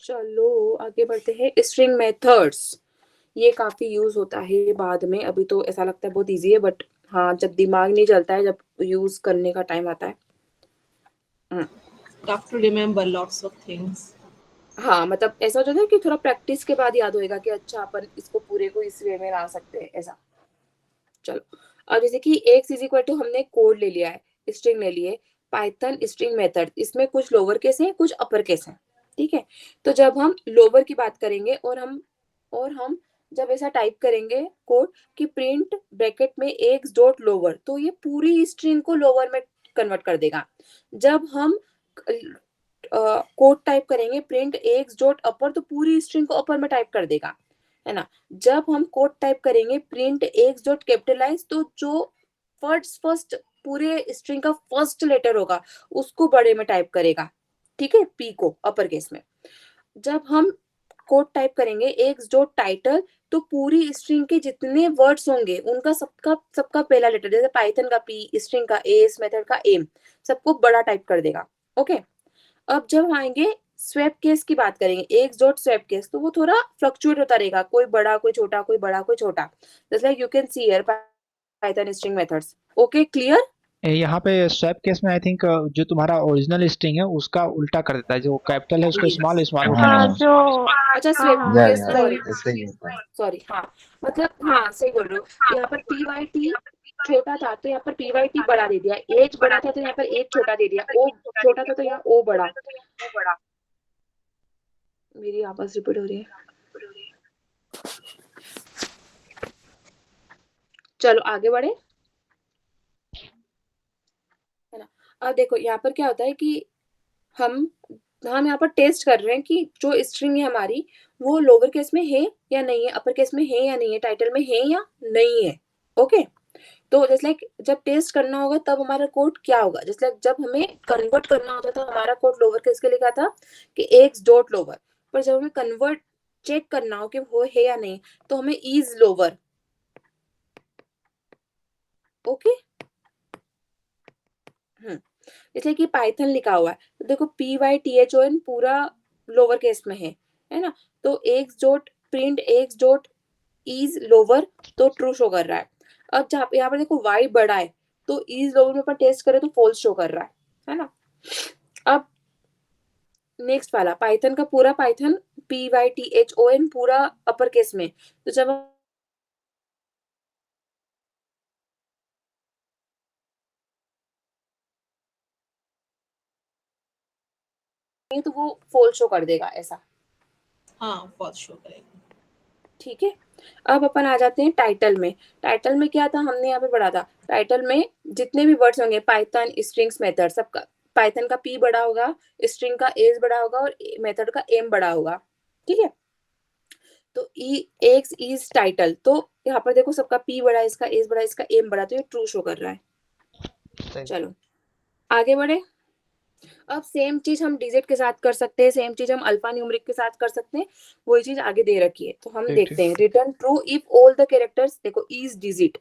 चलो आगे बढ़ते हैं। स्ट्रिंग मेथड्स, ये काफी यूज होता है बाद में, अभी तो ऐसा लगता है बहुत इजी है, बट हाँ, जब दिमाग नहीं चलता है, जब यूज करने का टाइम आता है। Tough to remember lots of things. हाँ, मतलब ऐसा हो जाता है कि थोड़ा प्रैक्टिस के बाद याद होएगा कि अच्छा अपन इसको पूरे को इस वे में ला सकते हैं, ऐसा। चलो, अब जैसे कि x इज इक्वल टू, हमने कोड ले लिया है, स्ट्रिंग ले लिए, पाइथन स्ट्रिंग मेथड, इसमें कुछ लोअर केस है, कुछ अपर केस है। ठीक है, तो जब हम लोअर की बात करेंगे और हम जब ऐसा टाइप करेंगे कोड कि प्रिंट ब्रैकेट में x डॉट लोअर, तो ये पूरी स्ट्रिंग को लोअर में कन्वर्ट कर देगा। जब हम कोड टाइप करेंगे प्रिंट x डॉट अपर, तो पूरी स्ट्रिंग को अपर में टाइप कर देगा। है ना? जब हम कोड टाइप करेंगे प्रिंट x डॉट कैपिटलाइज, तो जो फर्स्ट पूरे स्ट्रिंग का फर्स्ट लेटर होगा उसको बड़े में टाइप करेगा। ठीक है, p को अपर केस में। जब हम कोड टाइप करेंगे x डॉट टाइटल, तो पूरी स्ट्रिंग के जितने वर्ड्स होंगे उनका सबका पहला लेटर, जैसे पाइथन का p, स्ट्रिंग का a, इस मेथड का m, सबको बड़ा टाइप कर देगा। ओके, अब जब आएंगे स्वैप केस की बात करेंगे, x डॉट स्वैप केस, तो वो थोड़ा फ्लक्चुएट होता रहेगा, कोई बड़ा कोई छोटा, कोई बड़ा कोई छोटा, just like you can see here Python string methods. Okay, clear? यहाँ पे स्वैप केस में आई थिंक जो तुम्हारा ओरिजिनल स्ट्रिंग है उसका उल्टा कर देता है, जो कैपिटल है उसको स्मॉल स्मॉल में हाँ करता है। जो अच्छा, हाँ स्वैप हाँ या केस, या सॉरी ऐसे ही होता है। सॉरी, हाँ, मतलब हाँ सही बोल रहे हो। यहाँ पर PYT छोटा था तो यहाँ पर PYT बड़ा दे दिया, एज बड़ा था तो यहाँ पर एज छोटा दे दिया, ओ छोटा था तो यहाँ ओ बड़ा। मेरी आवाज रिपीट हो रही है। चलो आगे बढ़े। है ना? अब देखो यहाँ पर क्या होता है कि हम यहाँ पर टेस्ट कर रहे हैं कि जो स्ट्रिंग है हमारी वो लोअर केस में है या नहीं है, अपर केस में है या नहीं है, टाइटल में है या नहीं है। ओके, तो जैसे लाइक जब टेस्ट करना होगा तब हमारा कोड क्या होगा, जैसे लाइक जब हमें कन्वर्ट करना होता था हमारा कोड लोअर केस के लिए क्या था कि x डॉट लोअर, पर जब हमें कन्वर्ट चेक करना हो कि वो है या नहीं तो हमें इज लोअर। ओके, इसलिए कि पाइथन लिखा हुआ है तो देखो PYTHON पूरा लोअर केस में है ना, तो x dot print x dot is lower तो ट्रू शो कर रहा है। अब जहाँ यहाँ पर देखो y बड़ा है तो इज लोअर में अपन टेस्ट करें तो फॉल्स शो कर रहा है ना। अब नेक्स्ट वाला पाइथन का पूरा पाइथन PYTHON पूरा अपर केस में, तो जब तो वो फॉल्स शो कर देगा ऐसा। हाँ फॉल्स शो करेगा। ठीक है, अब अपन आ जाते हैं टाइटल में। टाइटल में क्या था हमने यहाँ पे पढ़ा था, टाइटल में जितने भी वर्ड्स होंगे पाइथन स्ट्रिंग्स मेथड सबका, पाइथन का p बड़ा होगा, स्ट्रिंग का s बड़ा होगा और मेथड का m बड़ा होगा। ठीक है, तो x इज टाइटल, तो यहाँ पर देखो सबका p बड़ा है, इसका s बड़ा है, इसका m बड़ा, तो ये ट्रू शो कर रहा है। चलो आगे बढ़े। अब सेम चीज हम डिजिट के साथ कर सकते हैं, सेम चीज हम अल्फा न्यूमरिक के साथ कर सकते हैं, वही चीज आगे दे रखी है। तो हम देखते हैं return true if all the characters, देखो इज डिजिट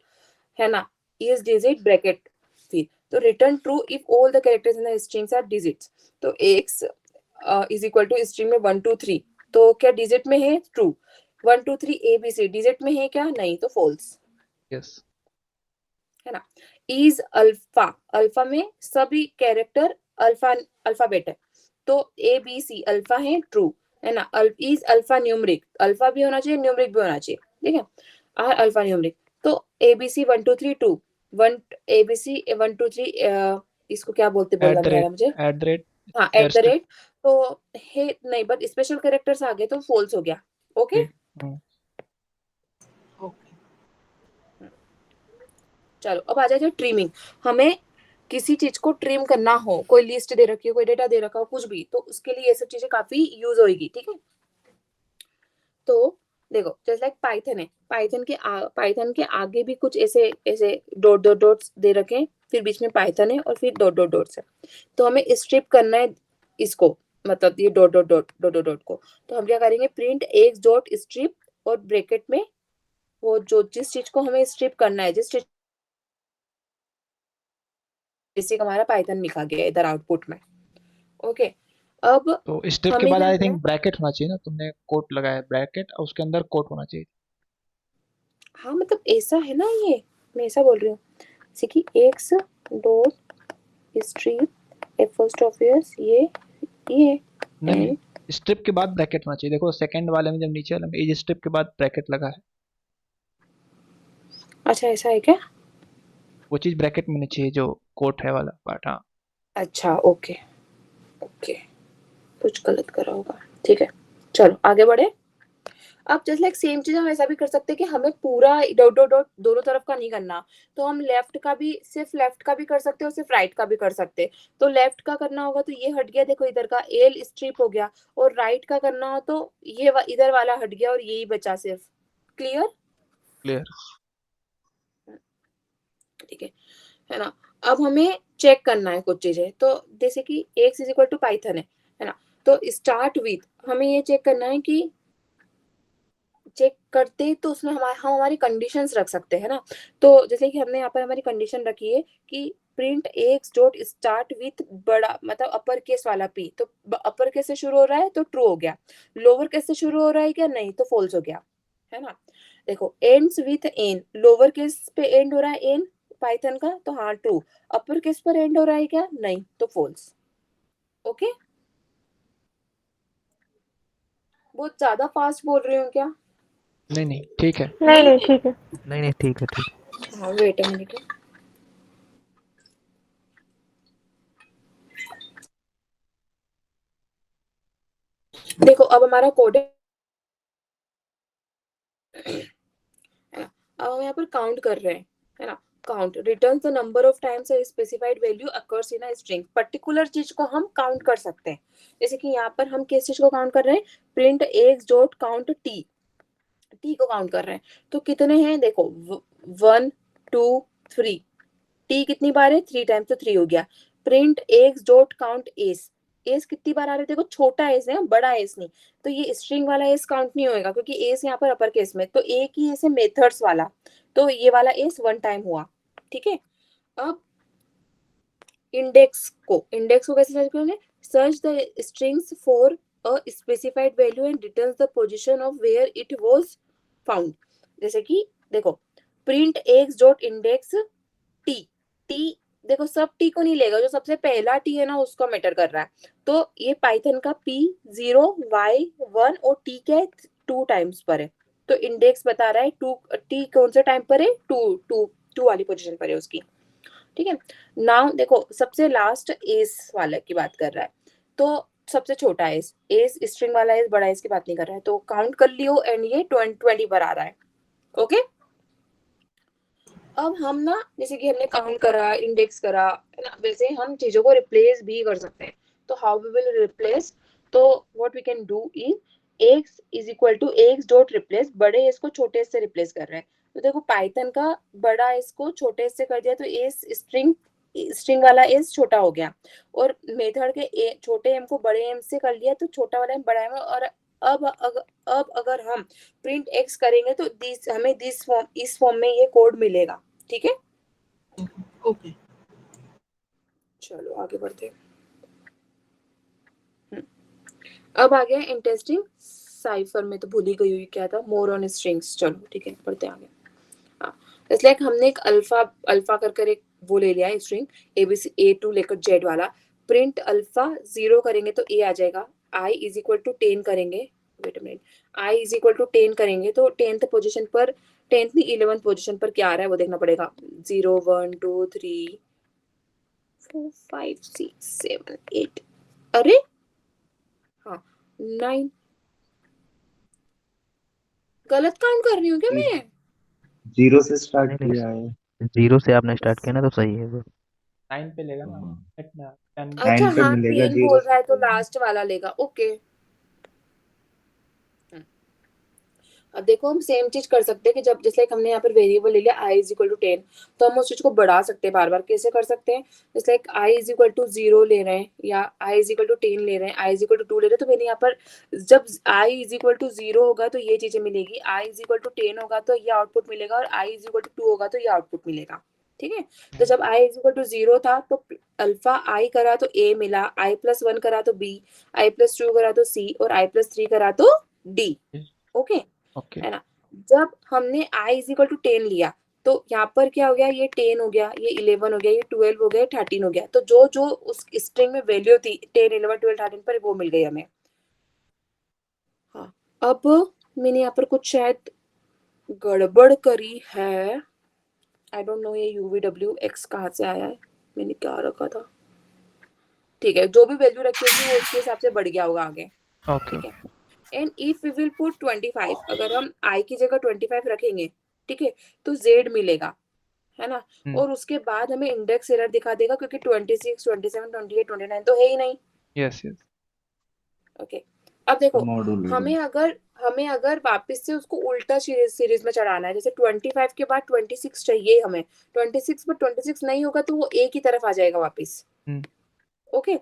है ना, इज डिजिट ब्रैकेट फिर, तो return true if all the characters in the strings are digits. तो x is equal to string में 1 2 3, तो क्या डिजिट में है ट्रू, 1 2 3 ABC डिजिट में है क्या, नहीं तो फॉल्स यस है ना। इज अल्फा, अल्फा में सभी कैरेक्टर अल्फाबेट है, तो ABC अल्फा है ट्रू है ना। इज अल्फा न्यूमरिक, अल्फा भी होना चाहिए न्यूमरिक भी होना चाहिए, ठीक है, आर अल्फा न्यूमरिक, तो ABC 1 2 3 2 1 ABC 1 2 3 इसको क्या बोलते बोलना नहीं आ रहा मुझे, एट द रेट हाँ एट द रेट, तो है नहीं बट स्पेशल कैरेक्टर्स आ गए तो फॉल्स हो गया। ओके चलो अब आ जाए ट्रिमिंग। हमें किसी चीज को ट्रिम करना हो, कोई लिस्ट दे रखी हो, कोई डेटा दे रखा हो, कुछ भी, तो उसके लिए ये सब चीजें काफी यूज होगी। ठीक है, तो देखो जैसे लाइक पाइथन है, पाइथन के आगे भी कुछ ऐसे ऐसे डॉट डॉट डॉट्स दे रखे हैं, फिर बीच में पाइथन है और फिर डॉट डॉट डॉट्स है, तो हमें स्ट्रिप करना है इसको, मतलब ये dot dot dot dot dot को, तो हम क्या करेंगे प्रिंट x डॉट स्ट्रिप और ब्रैकेट में वो जो जिस चीज को हमें स्ट्रिप करना है, जिस चीज बेसिक हमारा पाइथन लिखा गया है इधर आउटपुट में। ओके, अब तो स्टेप के बाद आई थिंक ब्रैकेट होना चाहिए ना, तुमने कोट लगाया ब्रैकेट और उसके अंदर कोट होना चाहिए। हाँ मतलब ऐसा है ना, ये मैं ऐसा बोल रही हूँ जैसे कि x डॉट स्ट्रिप एपोस्ट्रोफियस ये नहीं स्ट्रिप के बाद ब्रैकेट होना चाहिए। देखो सेकंड वाले में जब नीचे वाले में एज स्ट्रिप के बाद ब्रैकेट लगा है। अच्छा ऐसा है क्या, वो चीज ब्रैकेट में होनी चाहिए जो कोट है वाला पार्ट। हाँ अच्छा ओके ओके, कुछ गलत करा होगा, ठीक है चलो आगे बढ़े। अब जैसे लाइक सेम चीज हम ऐसा भी कर सकते हैं कि हमें पूरा डॉट डॉट डॉट दोनों तरफ का नहीं करना, तो हम लेफ्ट का भी, सिर्फ लेफ्ट का भी कर सकते हैं और सिर्फ राइट का भी कर सकते हैं। तो लेफ्ट का करना होगा तो ये हट गया, देखो इधर का एल स्ट्रिप हो गया, और राइट का करना हो तो ये इधर वाला हट गया और यही बचा सिर्फ। क्लियर क्लियर ठीक है ना। अब हमें चेक करना है कुछ चीजें, तो जैसे कि x is equal to Python है ना, तो स्टार्ट विथ हमें ये चेक करना है कि चेक करते तो उसमें हम हमारी कंडीशंस रख सकते हैं ना। तो जैसे कि हमने यहाँ पर हमारी कंडीशन रखी है कि print x dot start with बड़ा मतलब अपर केस वाला p, तो अपर केस से शुरू हो रहा है तो ट्रू हो गया, लोअर केस से शुरू हो रहा है क्या, नहीं तो फॉल्स हो गया है ना। देखो ends with n, lower case पे एंड हो रहा है n पाइथन का तो हाँ ट्रू, अपर केस पर एंड हो रहा है क्या, नहीं तो फॉल्स। ओके, बहुत ज्यादा फास्ट बोल रही हूँ क्या, नहीं ठीक है, नहीं ठीक है, नहीं ठीक है ठीक। हाँ वेट अ मिनट। देखो अब हमारा कोड है ना, अब हम यहाँ पर काउंट कर रहे हैं है ना, count return the number of times a specified value occurs in a string, particular चीज को हम काउंट कर सकते हैं। जैसे कि यहाँ पर हम किस चीज को काउंट कर रहे हैं, print x dot count t को काउंट कर रहे हैं, तो कितने हैं देखो 1 2 3, t कितनी बार है 3 टाइम्स, तो 3 हो गया। Print x dot count S, S कितनी बार आ रहा है देखो, छोटा एस है बड़ा एस नहीं, तो ये स्ट्रिंग वाला एस काउंट नहीं होएगा क्योंकि एस यहाँ पर अपर केस में, तो एक ही एस है मेथड्स वाला, तो ये वाला एस 1 टाइम हुआ, ठीक है। अब इंडेक्स को कैसे सर्च करेंगे, search the strings for a specified value and returns the position of where it was found. जैसे कि देखो print x dot index T, T देखो सब टी को नहीं लेगा, जो सबसे पहला टी है ना उसको मैटर कर रहा है, तो ये पाइथन का p 0 y 1 और t क्या है 2 टाइम्स पर है, तो इंडेक्स बता रहा है 2 t कौन से टाइम पर है 2 वाली पोजीशन पर है उसकी, ठीक है। नाउ देखो सबसे लास्ट एस वाले की बात कर रहा है, तो सबसे छोटा एस, एस स्ट्रिंग वाला एस बड़ा एस की बात नहीं कर रहा है, तो काउंट कर लियो एंड ये 20 पर आ रहा है, ओके। अब हम ना जैसे कि हमने काउंट करा, इंडेक्स करा है ना, वैसे हम चीजों को रिप्लेस भी कर सकते हैं, तो हाउ वी विल रिप्लेस, तो what we can do is x is equal to x dot replace, बड़े s को छोटे s से रिप्लेस कर रहे हैं, तो देखो पाइथन का बड़ा s को छोटे s से कर दिया, तो s स्ट्रिंग वाला s छोटा हो गया, और मेथड के छोटे m को बड़े m से कर लिया, तो छोटा वाला m बड़ा m, और अब अगर हम प्रिंट x करेंगे तो हमें इस फॉर्म में ये कोड मिलेगा, ठीक है। ओके चलो आगे बढ़ते हैं। अब आ गया इंटरेस्टिंग साइफर में, तो भूल ही गई हुई क्या था, मोर ऑन स्ट्रिंग्स, चलो ठीक है पढ़ते हैं आगे। इट्स लाइक हमने एक अल्फा कर एक वो ले लिया है स्ट्रिंग ABC A2 लेकर Z वाला, प्रिंट अल्फा 0 करेंगे तो A आ जाएगा, I इज इक्वल टू 10 करेंगे, wait a minute, I is equal to 10 करेंगे तो 10th पोजीशन पर, 10th नहीं 11th पोजीशन पर क्या आ रहा है वो देखना पड़ेगा, 0 1 2 3 4 5 6 7 8, अरे हाँ 9, गलत काउंट कर रही हूँ क्या मैं, 0 से स्टार्ट नहीं किया है। 0 से आपने स्टार्ट किया ना तो सही है वो। 9 पे लेगा ना, हाँ। 10 अच्छा 9 पे हाँ मिलेगा 10 0 बोल से। रहा है तो लास्ट वाला लेगा, ओके। अब देखो हम सेम चीज कर सकते हैं कि जब जैसे हमने यहाँ पर वेरिएबल ले लिया i इज इक्वल टू 10, तो हम उस चीज को बढ़ा सकते हैं बार बार, कैसे कर सकते हैं, जैसे like i is equal to 0 ले रहे हैं या i इज इक्वल टू 10 ले रहे हैं, i इज इक्वल टू 2 ले रहे हैं, तो मैंने यहाँ पर जब i इज इक्वल टू 0 होगा तो ये चीजें मिलेगी, i इज इक्वल टू 10 होगा तो ये आउटपुट मिलेगा, और i इज इक्वल टू 2 होगा तो ये आउटपुट मिलेगा, ठीक है। तो जब i इज इक्वल टू 0 था तो अल्फा i करा तो a मिला, i प्लस 1 करा तो b, i प्लस 2 करा तो c, और i प्लस 3 करा तो d, ओके ओके है ना। जब हमने i इज इक्वल टू 10 लिया तो यहाँ पर क्या हो गया, ये 10 हो गया, ये 11 हो गया, ये 12 हो गया, 13 हो गया, तो जो जो उस स्ट्रिंग में वैल्यू थी 10 11 12 13 पर वो मिल गई हमें। हाँ अब मैंने यहाँ पर कुछ शायद गड़बड़ करी है, आई डोंट नो ये UVWX कहाँ से आया है, मैंने क्या रखा था, ठीक है जो भी वैल्यू रखी होगी वो उसके हिसाब से बढ़ गया होगा आगे, ओके ठीक है। And if we will put 25, अगर हम i की जगह 25 रखेंगे, ठीक है, तो z मिलेगा, है ना, और उसके बाद हमें इंडेक्स एरर दिखा देगा क्योंकि 26 27 28 29 तो है ही नहीं, यस यस ओके। अब देखो मॉड्यूल हमें अगर वापस से उसको उल्टा सीरीज में चढ़ाना है, जैसे 25 के बाद 26 चाहिए हमें, 26 पर 26 नहीं होगा तो वो एक ही तरफ आ जाएगा वापस, ओके।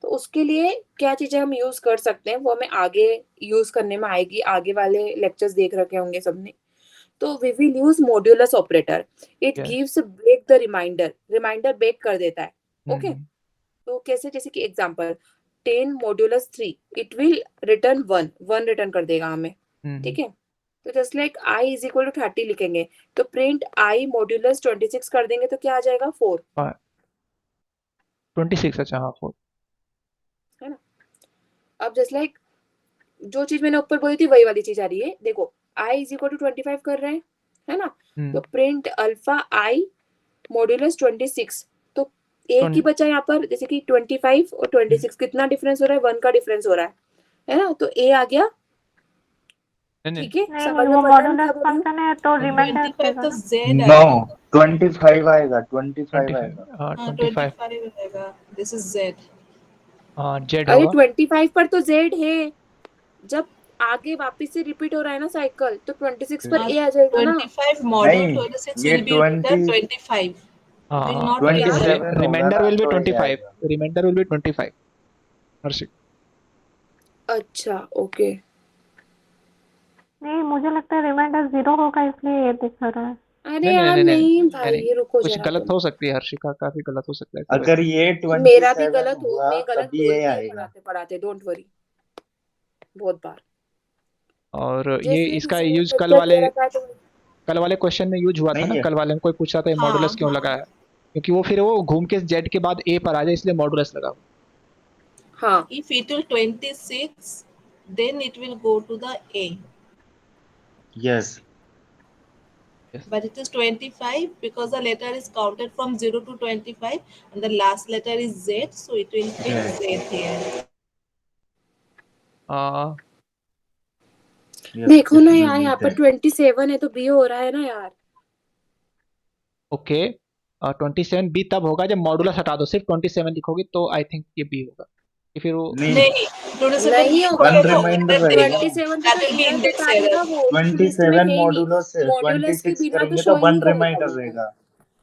तो उसके लिए क्या चीजें हम यूज कर सकते हैं वो हमें आगे यूज करने में आएगी, आगे वाले लेक्चर्स देख रखे होंगे सबने, तो we will use modulus operator, it gives break the remainder break कर देता है, ओके। तो कैसे, जैसे कि example 10 modulus 3 it will return 1 return कर देगा हमें, ठीक है। तो just like i is equal to 30 लिखेंगे तो प्रिंट i मॉड्यूलस 26 कर देंगे तो क्या आ जाएगा 4, 26, अच्छा हाँ 4, है ना। अब जस्ट लाइक जो चीज मैंने ऊपर बोली थी वही वाली चीज आ रही है, देखो i इज इक्वल टू 25 कर रहे हैं, है ना, तो प्रिंट अल्फा i मॉड्यूलस 26, तो एक ही बचा यहाँ पर, जैसे कि 25 और 26 कितना डिफरेंस हो रहा है, 1 का डिफरेंस हो रहा है ना, तो a आ गया, ठीक है। नहीं समझ वो में पड़ रहा है मॉड्यूलस क्या बोल रही हूँ? फंक्शन है तो रिमाइंडर 25 तो z नो आएगा, 25 आएगा, 25 आएगा। हाँ 25 आएगा, दिस इज z, हाँ जेड अरे होगा 25 पर तो z है, जब आगे वापस से रिपीट हो रहा है ना साइकिल, तो 26 पर Uh, ए आ जाएगा ना। 25 module नहीं 26 ये will be written 20 25. It will हाँ, not be क्या? 27 होगा रिमाइंडर ना विल बी तो ये 25, आएगा। रिमाइंडर विल बी 25 हर्षित। अच्छा ओके। नहीं, मुझे लगता है रिमाइंडर 0 होगा, इसलिए ये दिखा रहा है। अरे नहीं यार नहीं नहीं नहीं नहीं भाई, नहीं, रुको कुछ जरा गलत तुम। हो सकती है हर्षिका, काफी गलत हो सकता है ऐसा अगर वैसे। ये मेरा भी 27 गलत हो, हुआ मैं गलत तभी बोलती ये हूँ आएगा। पढ़ाते पढ़ाते, डोंट वरी, बहुत बार। और ये जैसे इसका किसी ने यूज लेक्चर दे रखा है तो कल वाले क्वेश्चन में यूज हुआ था नहीं ना, है कल वाले में कोई पूछा था ये हाँ मॉडुलस क्यों हाँ लगाया, क्योंकि वो फिर वो घूम के जेड के बाद ए पर आ जाए इसलिए मॉडुलस लगा। हाँ। If it will 26, then it will go to the A. Yes But it is 25 because the letter is counted from 0 to 25 and the last letter is Z, so it will pick Z. Z here. Yes देखो it ना will यार, B यहाँ पर that. 27 है तो B हो रहा है ना यार। ओके 27 बी तब होगा जब मॉडुलस हटा दो, सिर्फ 27 लिखोगे तो आई थिंक ये बी होगा, कि फिर वो नहीं नहीं, 27 नहीं होगा, वन लिखोगे तो रिमाइंडर index रहेगा। देगा. 27 पे That तो will be इंडेक्स index बता देगा, error. वो तो लिस्ट में 27 है ही नहीं। मॉडुलस मॉड्यूलस के 26 बिना तो करेंगे शो तो ही नहीं 1 करेगा रिमाइंडर वो। रहेगा।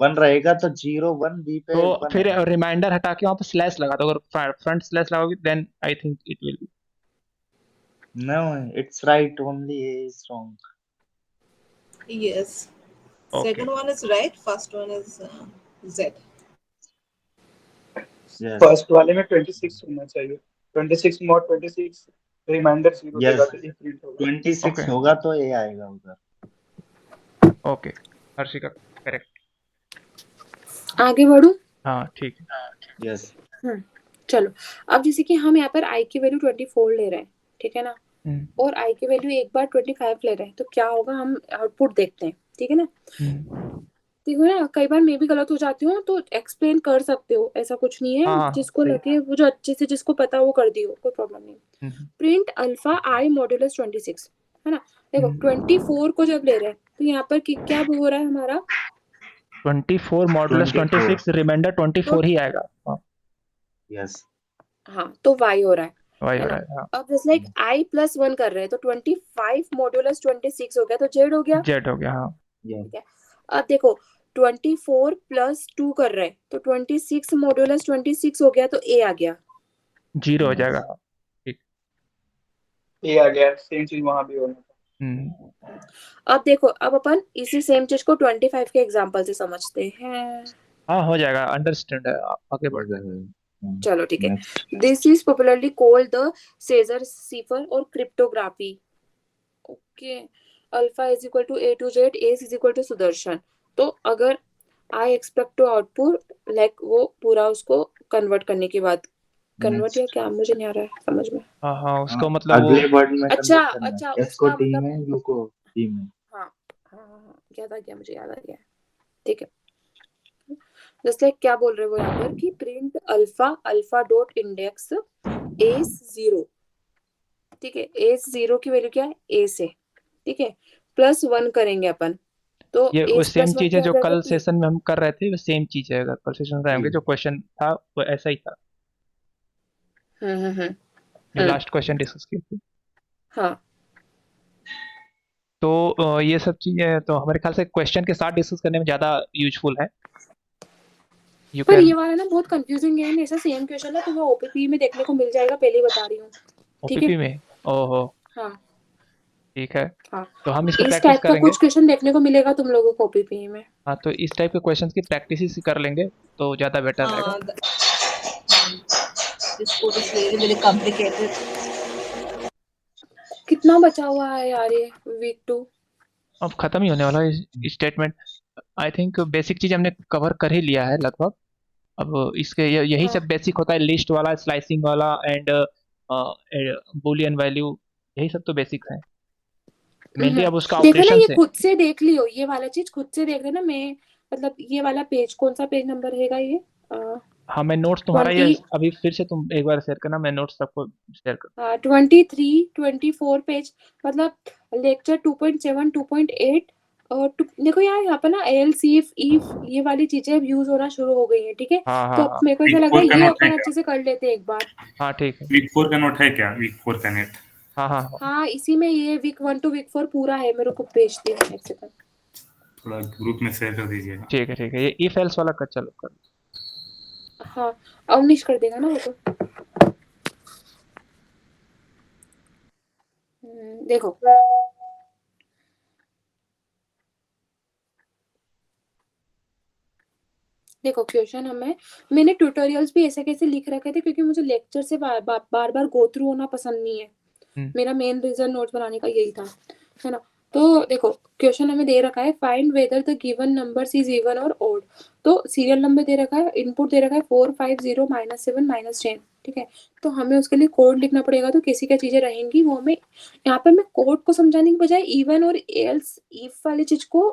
1 रहेगा तो 0 1 बी पे तो 1 फिर है। रिमाइंडर हटा के वहाँ पे स्लैश लगा दो, अगर फ्रंट स्लैश लगाओगे then I think it will be. No it's right, only A is wrong. Yes. Okay Second one is right. First one is Z. Yes first वाले में 26 होना चाहिए। 26 mod 26 रिमाइंडर 0 देगा यस तो ये प्रिंट होगा। 26 okay होगा तो ए आएगा उधर। Okay Harshika correct. आगे बढ़ू। हाँ ठीक है। यस चलो, अब जैसे कि हम यहाँ पर आई की वैल्यू 24 ले रहे हैं, ठीक है ना, और आई की वैल्यू एक बार 25 ले रहे हैं, तो क्या होगा हम आउटपुट देखते हैं, ठीक है ना। देखो ना, कई बार मैं भी गलत हो जाती हूँ तो एक्सप्लेन कर सकते हो, ऐसा कुछ नहीं है। हाँ जिसको सही। लगे वो, जो अच्छे से जिसको पता वो कर दियो, कोई प्रॉब्लम नहीं। प्रिंट अल्फा आई मॉड्यूलस 26, है ना। देखो 24 को जब ले रहे हैं तो यहाँ पर क्या हो रहा है हमारा, 24 मॉडुलस 26 रिमाइंडर 24 ही आएगा। हाँ यस हाँ, तो वाई हो रहा है, वही है हो ना। रहा है। हाँ अब जैसे लाइक आई प्लस 1 कर रहे हैं तो 25 मॉड्यूलस 26 हो गया, तो जेड हो गया, जेड हो गया। हाँ ठीक है। अब देखो 24 प्लस 2 कर रहे हैं तो 26 मॉड्यूलस 26 हो गया, तो ए आ गया, 0 हो जाएगा। ठीक ये आ गया, सेम चीज वहां भी होना था। अब देखो, अब अपन इसी सेम चीज को 25 के एग्जांपल से समझते हैं। हाँ हो जाएगा, अंडरस्टैंड है। आगे बढ़ते हैं। चलो ठीक है। This is popularly called the Caesar cipher और cryptography. Okay, alpha is equal to A to Z, A is equal to Sudarshan. तो अगर I expect to output like, वो पूरा उसको कन्वर्ट करने के बाद, कन्वर्ट या क्या मुझे नहीं आ रहा है समझ में। हाँ उसको मतलब वो अगले वर्ड में अच्छा कन्वर्ट करना है। अच्छा, एस को उसका टी मतलब, में, यू को टी में। हाँ हाँ याद आ गया, मुझे याद आ गया, ठीक है। जस्ट लाइक क्या बोल रहे हो यहाँ पर कि print alpha alpha dot index S 0, ठीक है। एस 0 की वैल्यू क्या है, ए से, ठीक है, प्लस 1 करेंगे अपन, तो ये वो एस सेम प्लस 1 चीज है क्या जो हो जाएगा, कल पी। सेशन में हम कर रहे थे, वो सेम चीज है। अगर कल सेशन में रहेंगे जो क्वेश्चन था वो ऐसा ही था, जो लास्ट क्वेश्चन डिस्कस किए थे। हाँ तो ये सब चीजें तो हमारे ख्याल से क्वेश्चन के साथ डिस्कस करने में ज्यादा यूजफुल है। यू पर कैन ये वाला ना बहुत कंफ्यूजिंग है, ऐसा सेम क्वेश्चन ना तुम्हें ओपीपी में देखने को मिल जाएगा, पहले ही बता रही हूँ, ठीक है। ओपीपी में। ओहो हाँ ठीक है, हाँ, तो हम इसको इस प्रैक्टिस टाइप का करेंगे। कुछ क्वेश्चन देखने को मिलेगा तुम लोगों को ओपीपी में। हाँ तो इस टाइप के क्वेश्चंस की प्रैक्टिस ही कर लेंगे तो ज्यादा बेटर रहेगा। This code is really very complicated. कितना बचा हुआ है यार ये वीक 2? अब खत्म ही होने वाला है स्टेटमेंट। आई थिंक बेसिक चीज हमने कवर कर ही लिया है लगभग। अब इसके यही सब बेसिक होता है, लिस्ट वाला, स्लाइसिंग वाला एंड बूलियन वैल्यू, यही सब तो बेसिक्स हैं मेनली। अब उसका देखो ना, ऑपरेशन ये से खुद से देख लियो, ये वाला चीज खुद से देख लेना। मैं मतलब ये वाला पेज, कौन सा पेज नंबर रहेगा ये? हाँ मैं नोट्स तुम्हारा ये 20 अभी फिर से तुम एक बार शेयर करना, मैं नोट्स सबको शेयर कर। 23 24 पेज, मतलब लेक्चर 2.7 2.8। और देखो यार, यहाँ पर ना एल सी इफ ये वाली चीजें अब यूज होना शुरू हो गई है, ठीक है। हाँ तो हाँ अब हाँ मेरे को ऐसा वीक लग रहा 4 का है ये नोट है अपन क्या? अच्छे से कर लेते हैं एक बार। हाँ ठीक है। वीक 4 का नोट है क्या? वीक 4 का नेट हाँ हाँ हाँ, हाँ इसी में ये वीक 1 टू वीक 4 पूरा है, मेरे को भेजती हूँ एक सेकंड। थोड़ा ग्रुप में शेयर कर दीजिएगा। ठीक है, ये इफ एल्स वाला कर, चलो कर। हाँ अवनीश कर देगा ना वो तो। देखो देखो क्वेश्चन हमें, मैंने ट्यूटोरियल्स भी ऐसे कैसे लिख रखे थे क्योंकि मुझे लेक्चर से बार बार गो थ्रू होना पसंद नहीं है। मेरा मेन रीजन नोट्स बनाने का यही था, है ना। तो देखो क्वेश्चन हमें दे रखा है, find whether the given numbers is even और ओड। तो सीरियल नंबर दे रखा है, इनपुट दे रखा है 4 5 0 -7 -10, ठीक है। तो हमें उसके लिए कोड लिखना पड़ेगा। तो कैसी क्या चीजें रहेंगी वो हमें यहाँ पे मैं कोड को समझाने के बजाय इवन और एल्स इफ वाली चीज को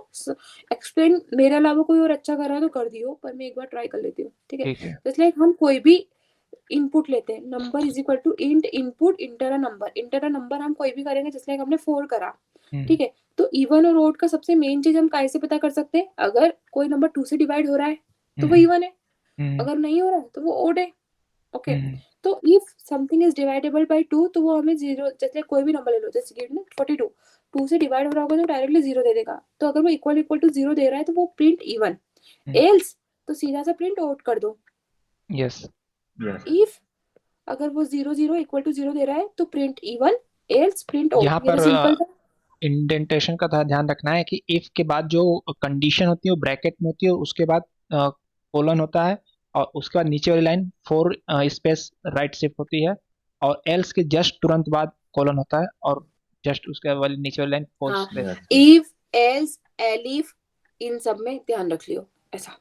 एक्सप्लेन, मेरे अलावा कोई और अच्छा कर रहा है तो कर दियो, पर मैं एक बार ट्राई कर लेती हूँ, ठीक है। ठीक है, तो इसलिए हम कोई भी इनपुट लेते हैं, number is equal to int input enter a number. Enter a number हम कोई भी करेंगे, जैसे हमने 4 करा, ठीक है। तो इवन और ओड का सबसे मेन चीज हम कैसे पता कर सकते हैं, अगर कोई नंबर 2 से डिवाइड हो रहा है तो वो इवन है, अगर नहीं हो रहा है तो वो ओड है, ओके। तो if something is dividable by 2 तो वो हमें 0, जैसे कोई भी नंबर ले लो, जैसे गिवन 42, 2 से डिवाइड हो रहा होगा तो डायरेक्टली 0 दे देगा। तो अगर वो इक्वल टू 0 दे रहा है तो वो प्रिंट इवन, एल्स तो सीधा सा प्रिंट ओड कर दो। यस। इफ अगर वो 0 0 इक्वल टू 0 दे रहा है तो print even, else print odd. यहाँ ये तो पर सिंपल था। इंडेंटेशन का ध्यान रखना है कि इफ के बाद जो कंडीशन होती है वो ब्रैकेट में होती है, उसके बाद कोलन होता है, और उसके बाद नीचे वाली लाइन 4 स्पेस राइट शिफ्ट होती है, और एल्स के जस्ट तुरंत बाद कोलन होता है, और जस्ट उसके वाली नीचे वाली लाइन 4 हाँ स्पेस। इफ एल्स एलिफ इन सब में ध्यान रख लियो ऐसा।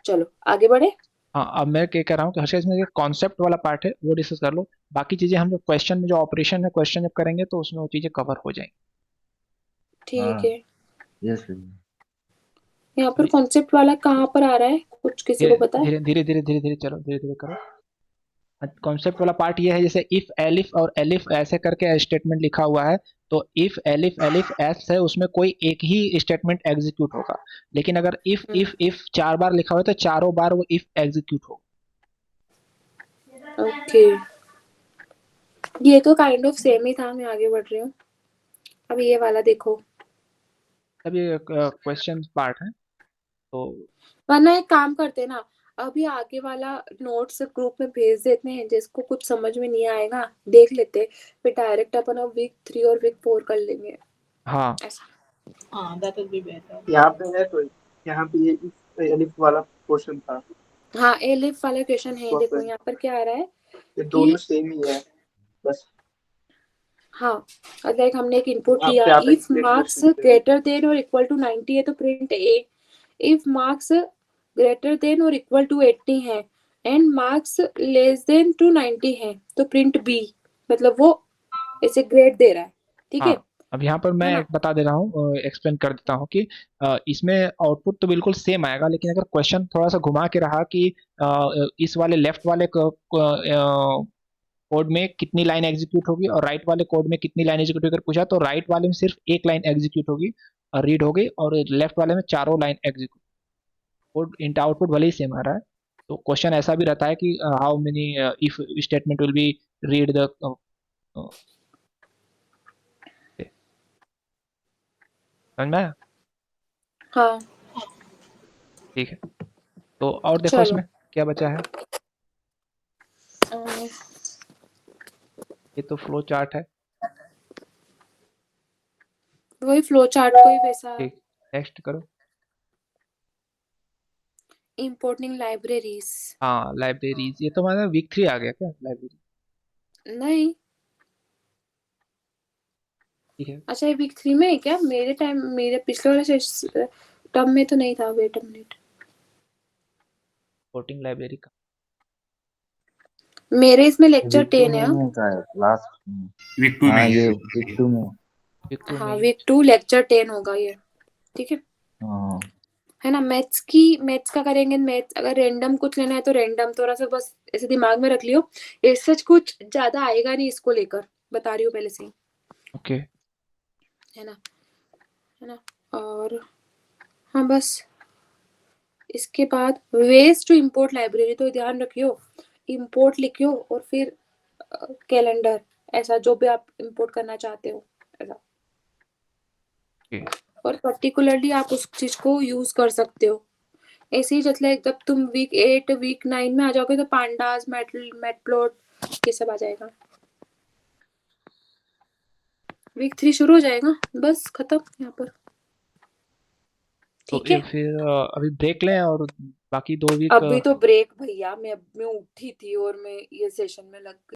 चलो आगे बढ़े। हाँ, अब मैं क्या कह रहा हूँ कि हर्षद इसमें कॉन्सेप्ट वाला पार्ट है वो डिस्कस कर लो, बाकी चीजें हम जो क्वेश्चन में जो ऑपरेशन है क्वेश्चन जब करेंगे तो उसमें वो चीजें कवर हो जाएंगी। ठीक है। यस यहाँ पर कॉन्सेप्ट वाला कहाँ पर आ रहा है, कुछ किसी को पता है? धीरे धीरे चलो, धीरे धीरे करो। कॉन्सेप्ट वाला पार्ट ये है, जैसे इफ एलिफ और एलिफ ऐसे करके स्टेटमेंट लिखा हुआ है, तो इफ एलिफ एलिफ एस है उसमें कोई एक ही स्टेटमेंट एग्जीक्यूट होगा, लेकिन अगर इफ 4 बार लिखा हुआ है तो चारों बार वो इफ एग्जीक्यूट होगा। ओके ये तो काइंड ऑफ सेम ही था, मैं आगे बढ़ रही हूँ। अब ये वाला देखो, अब ये क्वेश्चन पार्ट है, तो वरना एक काम करते हैं ना, अभी आगे वाला नोट्स ग्रुप में भेज देते हैं, जिसको कुछ समझ में नहीं आएगा देख लेते, फिर डायरेक्ट अपन अब वीक 3 और वीक 4 कर लेंगे। हाँ ऐसा हाँ that will be better. यहाँ पे है कोई, यहाँ पे ये एलिफ वाला पोर्शन था। हाँ एलिफ वाला क्वेश्चन है, देखो Perfect. यहाँ पर क्या आ रहा है ये दोनों सेम ही है बस। हाँ लाइक हमने एक इनपुट आप लिया, यहाँ पे इफ explain कर मार्क्स सकते हैं। ग्रेटर देन और इक्वल टू 90 है तो print A, if marks greater than और इक्वल टू 80 है and marks less than to 90 है तो प्रिंट बी, मतलब वो ऐसे ग्रेड दे रहा है, ठीक है। हाँ, अब यहाँ पर मैं बता दे रहा हूँ, एक्सप्लेन कर देता हूँ कि इसमें आउटपुट तो बिल्कुल सेम आएगा, लेकिन अगर क्वेश्चन थोड़ा सा घुमा के रहा कि इस वाले लेफ्ट वाले कोड में कितनी लाइन एग्जीक्यूट होगी और राइट वाले कोड में कितनी लाइन एग्जीक्यूट होगी, पूछा तो राइट वाले में सिर्फ एक लाइन एग्जीक्यूट होगी और रीड होगी, और लेफ्ट वाले में चारों लाइन एग्जीक्यूट, कोड आउटपुट भले ही सेम आ रहा है। तो क्वेश्चन ऐसा भी रहता है कि how many if statement will be read the, समझ में आया? हाँ ठीक है, तो और देखो चलो। इसमें क्या बचा है, ये तो फ्लो चार्ट है। वही फ्लो चार्ट को ही वैसा ठीक, नेक्स्ट करो। Importing libraries. हाँ लाइब्रेरीज, ये तो मतलब वीक 3 आ गया क्या लाइब्रेरी? नहीं ठीक है, अच्छा ये वीक 3 में है क्या? मेरे टाइम, मेरे पिछले वाले टर्म में तो नहीं था। Wait a minute, voting library का मेरे इसमें लेक्चर 10 है। लास्ट वीक 2 में ये है। वीक 2 में। वीक 2 हाँ में वीक 2 लेक्चर 10 होगा ये, ठीक है। हाँ है ना। मैथ्स का करेंगे। मैथ्स अगर रैंडम कुछ लेना है तो रैंडम, थोड़ा सा बस ऐसे दिमाग में रख लियो, ऐसा कुछ ज्यादा आएगा नहीं इसको लेकर, बता रही हूँ पहले से ही, ओके। है ना। और हाँ बस इसके बाद वेज टू इंपोर्ट लाइब्रेरी, तो ध्यान रखियो इंपोर्ट लिखियो और फिर कैलेंडर ऐसा जो भी आप इंपोर्ट करना चाहते हो ऐसा। Okay. और पर्टिकुलरली आप उस चीज को यूज कर सकते हो ऐसे ही। जैसे जब तुम वीक 8 वीक 9 में आ जाओगे तो पांडास मैटप्लॉट ये सब आ जाएगा। वीक 3 शुरू हो जाएगा, बस खत्म यहाँ पर। तो ठीक है, ये फिर अभी ब्रेक लें और बाकी 2 वीक अभी तो ब्रेक भैया, मैं उठी थी और मैं ये सेशन में लग गई।